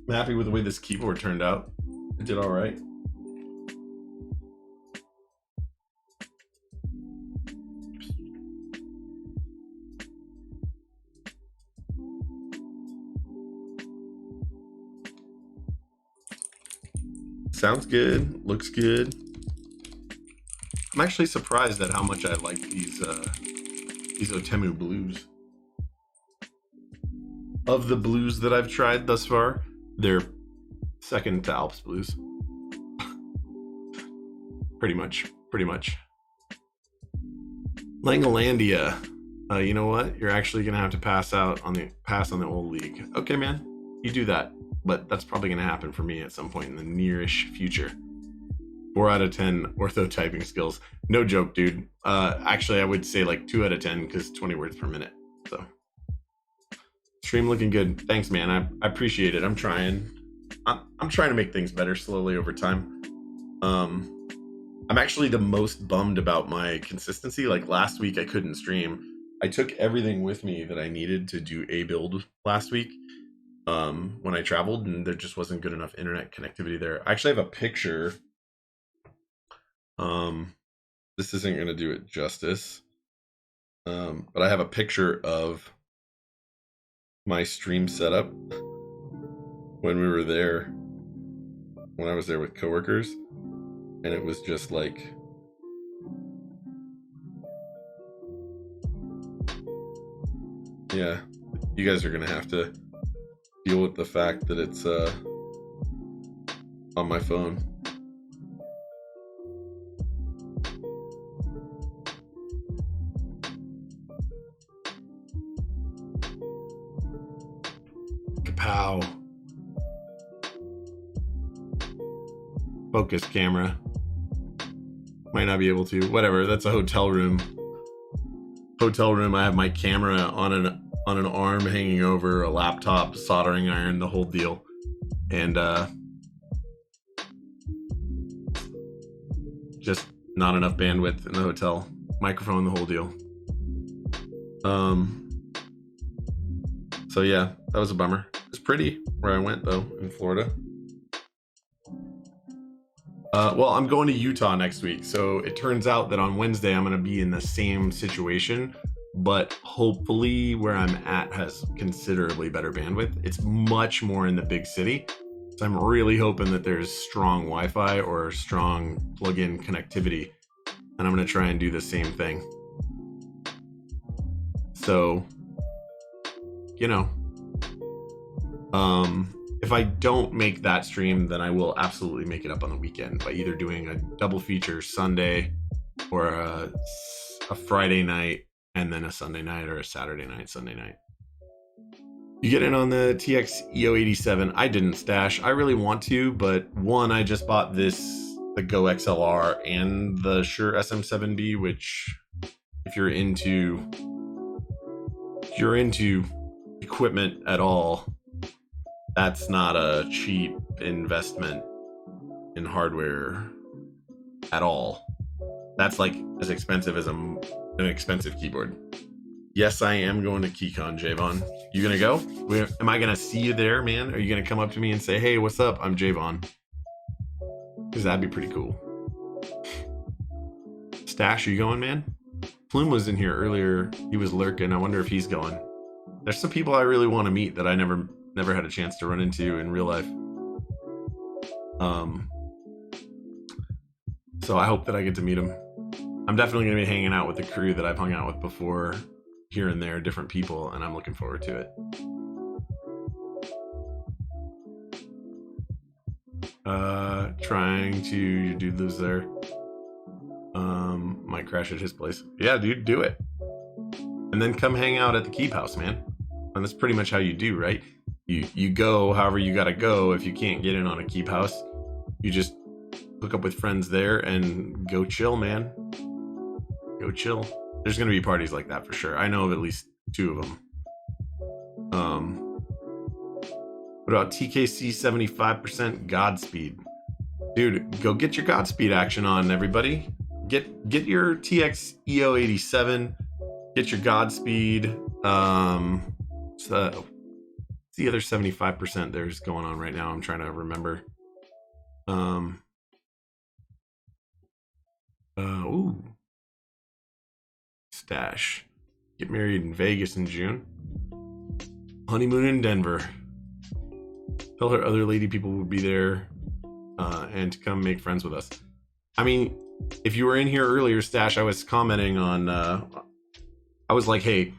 A: I'm happy with the way this keyboard turned out. It did all right. Sounds good. Looks good. I'm actually surprised at how much I like these Outemu blues. Of the blues that I've tried thus far, they're second to Alps blues. Pretty much. Langolandia. You know what? You're actually gonna have to pass on the old league. Okay, man. You do that. But that's probably gonna happen for me at some point in the nearish future. 4 out of 10 ortho typing skills. No joke, dude. Actually, I would say like 2 out of 10 because 20 words per minute. So. Stream looking good. Thanks, man. I appreciate it. I'm trying to make things better slowly over time. I'm actually the most bummed about my consistency. Like last week I couldn't stream. I took everything with me that I needed to do a build last week. when I traveled, and there just wasn't good enough internet connectivity there. I actually have a picture. This isn't going to do it justice. But I have a picture of my stream setup when we were there, when I was there with coworkers, and it was just like, yeah, you guys are gonna have to deal with the fact that it's on my phone. Kapow. Focus camera. Might not be able to. Whatever, that's a hotel room. I have my camera on an arm hanging over a laptop, soldering iron, the whole deal. And just not enough bandwidth in the hotel. Microphone, the whole deal. So yeah, that was a bummer. It's pretty where I went though, in Florida. Well, I'm going to Utah next week, so it turns out that on Wednesday I'm going to be in the same situation, but hopefully where I'm at has considerably better bandwidth. It's much more in the big city, so I'm really hoping that there's strong Wi-Fi or strong plug-in connectivity, and I'm going to try and do the same thing. So, you know, if I don't make that stream, then I will absolutely make it up on the weekend by either doing a double feature Sunday or a Friday night and then a Sunday night, or a Saturday night, Sunday night. You get in on the TX EO87. I didn't, Stash. I really want to, but one, I just bought the Go XLR and the Shure SM7B, which if you're into equipment at all, that's not a cheap investment in hardware at all. That's like as expensive as an expensive keyboard. Yes, I am going to KeyCon, Javon. You gonna go? Am I gonna see you there, man? Are you gonna come up to me and say, hey, what's up? I'm Javon. Because that'd be pretty cool. Stash, are you going, man? Plume was in here earlier. He was lurking. I wonder if he's going. There's some people I really want to meet that I never had a chance to run into in real life. So I hope that I get to meet them. I'm definitely going to be hanging out with the crew that I've hung out with before, here and there, different people, and I'm looking forward to it. Trying to do this there. Might crash at his place. Yeah, dude, do it. And then come hang out at the Keep House, man. And that's pretty much how you do, right? You go however you gotta go. If you can't get in on a Keep House, you just hook up with friends there and go chill, man. Go chill. There's gonna be parties like that for sure. I know of at least 2 of them. What about TKC 75% Godspeed? Dude, go get your Godspeed action on, everybody. Get your TX EO87. Get your Godspeed. So the other 75% there's going on right now. I'm trying to remember. Ooh. Stash. Get married in Vegas in June. Honeymoon in Denver. Tell her other lady people will be there and to come make friends with us. I mean, if you were in here earlier, Stash, I was commenting on, I was like, hey,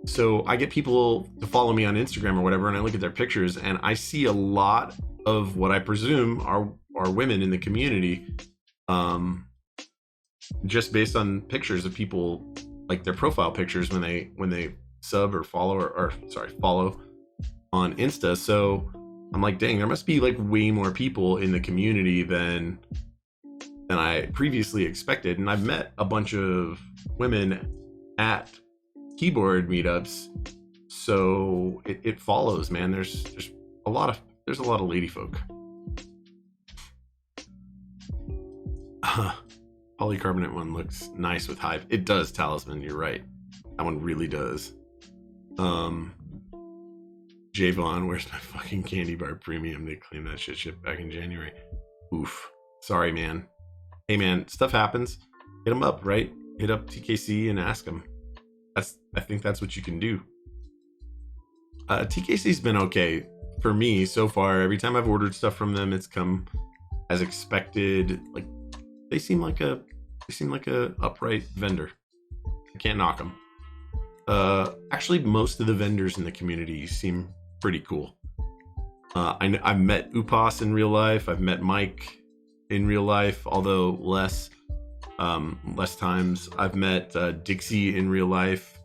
A: so I get people to follow me on Instagram or whatever, and I look at their pictures, and I see a lot of what I presume are women in the community, just based on pictures of people, like their profile pictures when they sub or follow or follow on Insta. So I'm like, dang, there must be like way more people in the community than I previously expected. And I've met a bunch of women at keyboard meetups, so it follows, man. There's a lot of lady folk. Polycarbonate one looks nice with Hive. It does, Talisman, you're right. That one really does. Javon, where's my fucking candy bar premium? They claimed that shit shipped back in January. Oof. Sorry, man. Hey, man, stuff happens. Hit them up, right? Hit up TKC and ask them. I think that's what you can do. TKC's been okay for me so far. Every time I've ordered stuff from them, it's come as expected. Like they seem like a upright vendor. I can't knock them. Actually, most of the vendors in the community seem pretty cool. I've met Upas in real life. I've met Mike in real life, although less times. I've met Dixie in real life.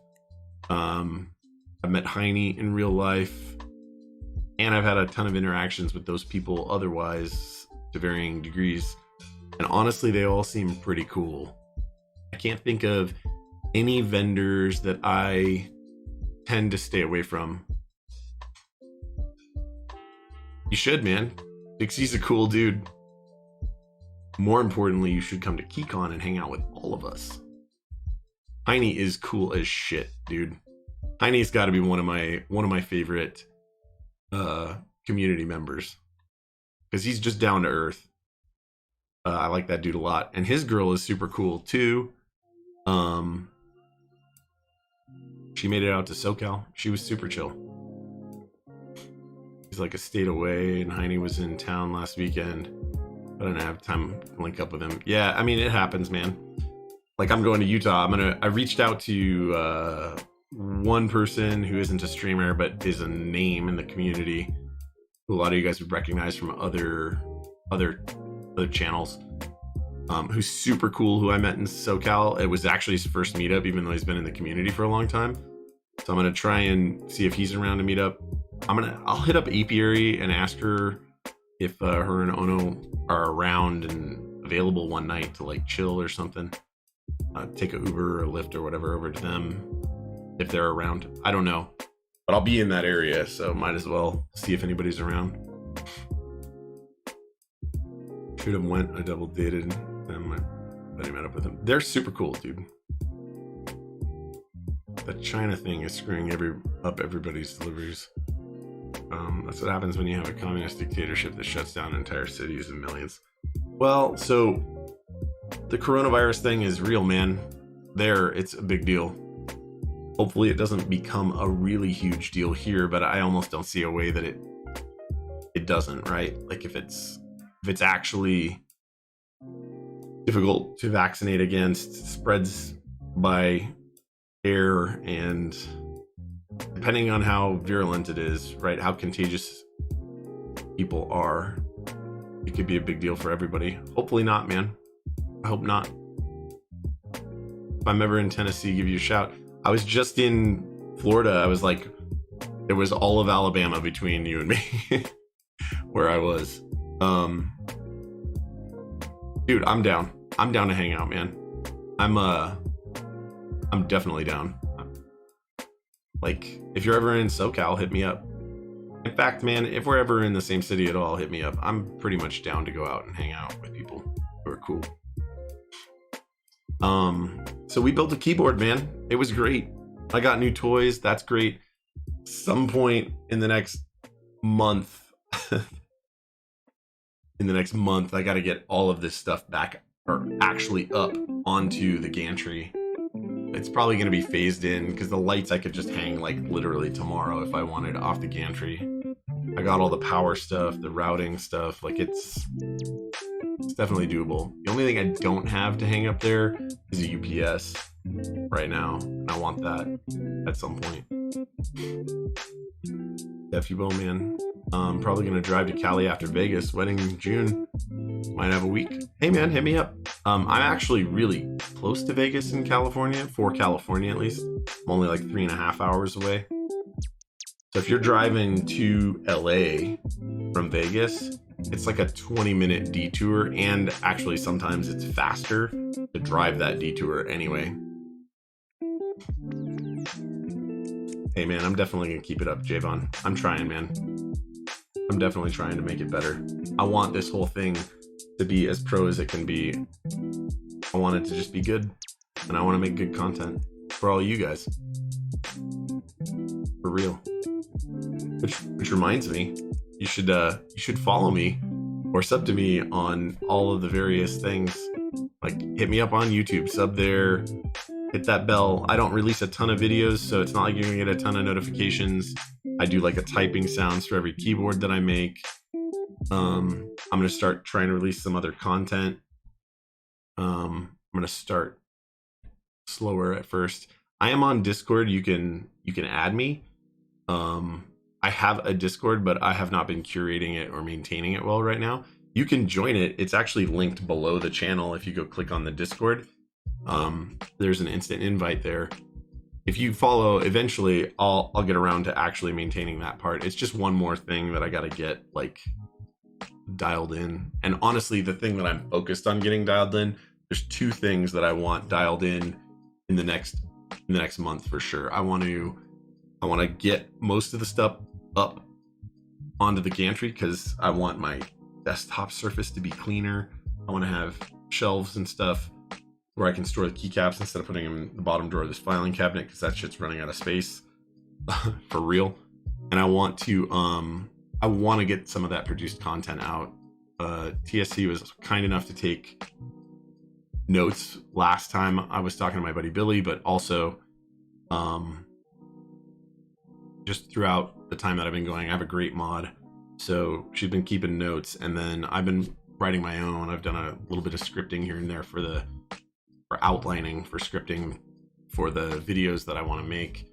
A: I've met Heine in real life, and I've had a ton of interactions with those people otherwise to varying degrees. And honestly, they all seem pretty cool. I can't think of any vendors that I tend to stay away from. You should, man. Dixie's a cool dude. More importantly, you should come to KeyCon and hang out with all of us. Heine is cool as shit, dude. Heine's got to be one of my favorite community members because he's just down to earth. I like that dude a lot, and his girl is super cool too. She made it out to SoCal. She was super chill. He's like a state away, and Heine was in town last weekend. I didn't have time to link up with him. Yeah, I mean, it happens, man. Like, I'm going to Utah. I reached out to one person who isn't a streamer, but is a name in the community, who a lot of you guys would recognize from other channels, who's super cool, who I met in SoCal. It was actually his first meetup, even though he's been in the community for a long time. So I'm going to try and see if he's around to meet up. I'll hit up Apiary and ask her if her and Ono are around and available one night to like chill or something. Take a Uber or a Lyft or whatever over to them if they're around. I don't know, but I'll be in that area, so might as well see if anybody's around. Should have went. I double dated and my buddy met up with him. They're super cool, dude. The China thing is screwing up everybody's deliveries. That's what happens when you have a communist dictatorship that shuts down entire cities and millions. Well, so the coronavirus thing is real, man. It's a big deal. Hopefully it doesn't become a really huge deal here, but I almost don't see a way that it doesn't, right? Like if it's actually difficult to vaccinate against, spreads by air, and depending on how virulent it is, right, how contagious people are, it could be a big deal for everybody. Hopefully not, man. I hope not. If I'm ever in Tennessee, give you a shout. I was just in Florida. I was like, there was all of Alabama between you and me where I was. Dude, I'm down. I'm down to hang out, man. I'm definitely down. Like, if you're ever in SoCal, hit me up. In fact, man, if we're ever in the same city at all, hit me up. I'm pretty much down to go out and hang out with people who are cool. So we built a keyboard, man. It was great. I got new toys. That's great. Some point in the next month, I got to get all of this stuff back, or actually up onto the gantry. It's probably going to be phased in because the lights I could just hang like literally tomorrow if I wanted off the gantry. I got all the power stuff, the routing stuff. Like it's definitely doable. The only thing I don't have to hang up there is a UPS right now. I want that at some point. If you will, man. I'm probably going to drive to Cali after Vegas. Wedding in June. Might have a week. Hey, man, hit me up. I'm actually really close to Vegas in California, for California at least. I'm only like 3.5 hours away. So if you're driving to LA from Vegas, it's like a 20-minute detour, and actually sometimes it's faster to drive that detour anyway. Hey, man, I'm definitely going to keep it up, Javon. I'm trying, man. I'm definitely trying to make it better. I want this whole thing to be as pro as it can be. I want it to just be good, and I want to make good content for all you guys. For real. Which reminds me, you should follow me or sub to me on all of the various things. Like, hit me up on YouTube, sub there, hit that bell. I don't release a ton of videos, so it's not like you're gonna get a ton of notifications. I do like a typing sounds for every keyboard that I make. I'm gonna start trying to release some other content. I'm gonna start slower at first. I am on Discord. You can add me. I have a Discord, but I have not been curating it or maintaining it well right now. You can join it. It's actually linked below the channel. If you go click on the Discord, there's an instant invite there. If you follow, eventually I'll get around to actually maintaining that part. It's just one more thing that I got to get like dialed in. And honestly, the thing that I'm focused on getting dialed in, there's two things that I want dialed in the next month for sure. I want to get most of the stuff up onto the gantry because I want my desktop surface to be cleaner. I want to have shelves and stuff where I can store the keycaps instead of putting them in the bottom drawer of this filing cabinet because that shit's running out of space for real. And I want to get some of that produced content out. TSC was kind enough to take notes last time I was talking to my buddy Billy, but also just throughout the time that I've been going, I have a great mod, so she's been keeping notes, and then I've been writing my own. I've done a little bit of scripting here and there for outlining, for scripting for the videos that I want to make,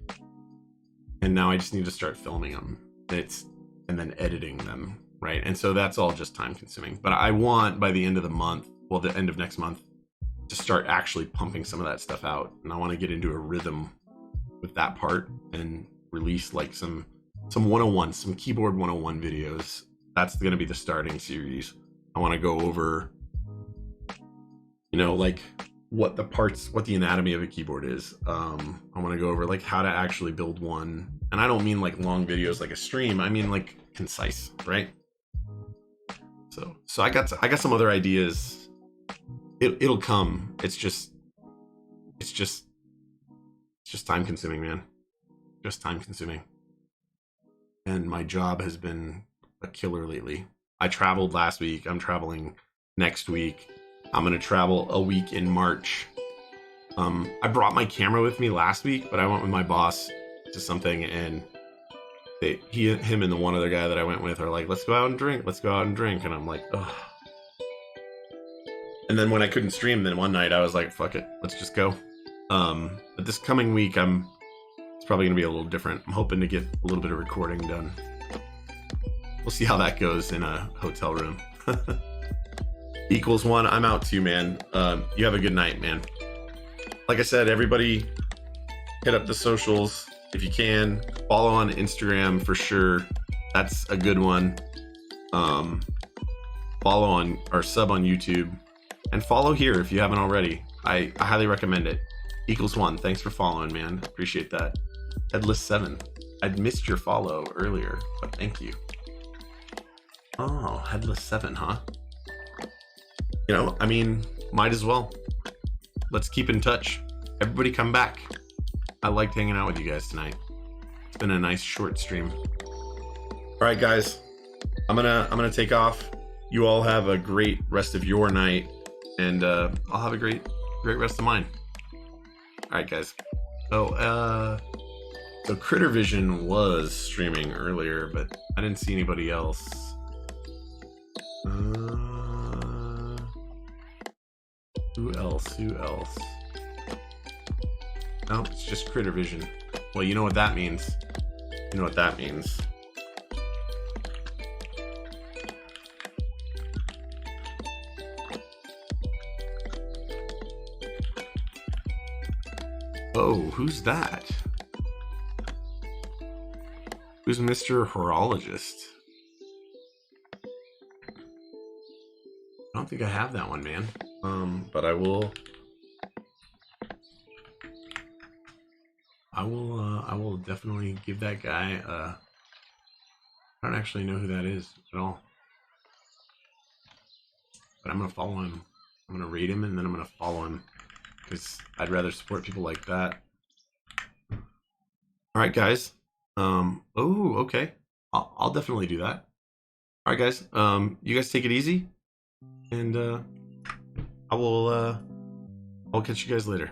A: and now I just need to start filming them and then editing them, right? And so that's all just time consuming, but I want by the end of the month, well, the end of next month, to start actually pumping some of that stuff out. And I want to get into a rhythm with that part and release like some 101, some keyboard 101 videos. That's going to be the starting series. I want to go over, like what the anatomy of a keyboard is. I want to go over like how to actually build one. And I don't mean like long videos like a stream. I mean like concise, right? So I got some other ideas. It'll come. It's just time consuming, man. Just time consuming. And my job has been a killer lately. I traveled last week. I'm traveling next week. I'm gonna travel a week in March. I brought my camera with me last week, but I went with my boss to something, and him and the one other guy that I went with are like, let's go out and drink. And I'm like, ugh. And then when I couldn't stream, then one night I was like, fuck it, let's just go. But this coming week, it's probably going to be a little different. I'm hoping to get a little bit of recording done. We'll see how that goes in a hotel room. Equals one, I'm out too, man. You have a good night, man. Like I said, everybody hit up the socials if you can. Follow on Instagram for sure. That's a good one. Follow on or sub on YouTube. And follow here if you haven't already. I highly recommend it. Equals one. Thanks for following, man. Appreciate that. Headless7. I'd missed your follow earlier, but thank you. Oh, Headless7, huh? Might as well. Let's keep in touch. Everybody come back. I liked hanging out with you guys tonight. It's been a nice short stream. All right, guys. I'm gonna take off. You all have a great rest of your night. And I'll have a great rest of mine. All right, guys. So Critter Vision was streaming earlier, but I didn't see anybody else. Who else? No, it's just Critter Vision. Well, you know what that means. Oh, who's that? Who's Mr. Horologist? I don't think I have that one, man. But I will definitely give that guy I don't actually know who that is at all. But I'm gonna follow him. I'm gonna rate him and then I'm gonna follow him. Because I'd rather support people like that. All right, guys. Oh, okay. I'll definitely do that. All right, guys. You guys take it easy, and I'll catch you guys later.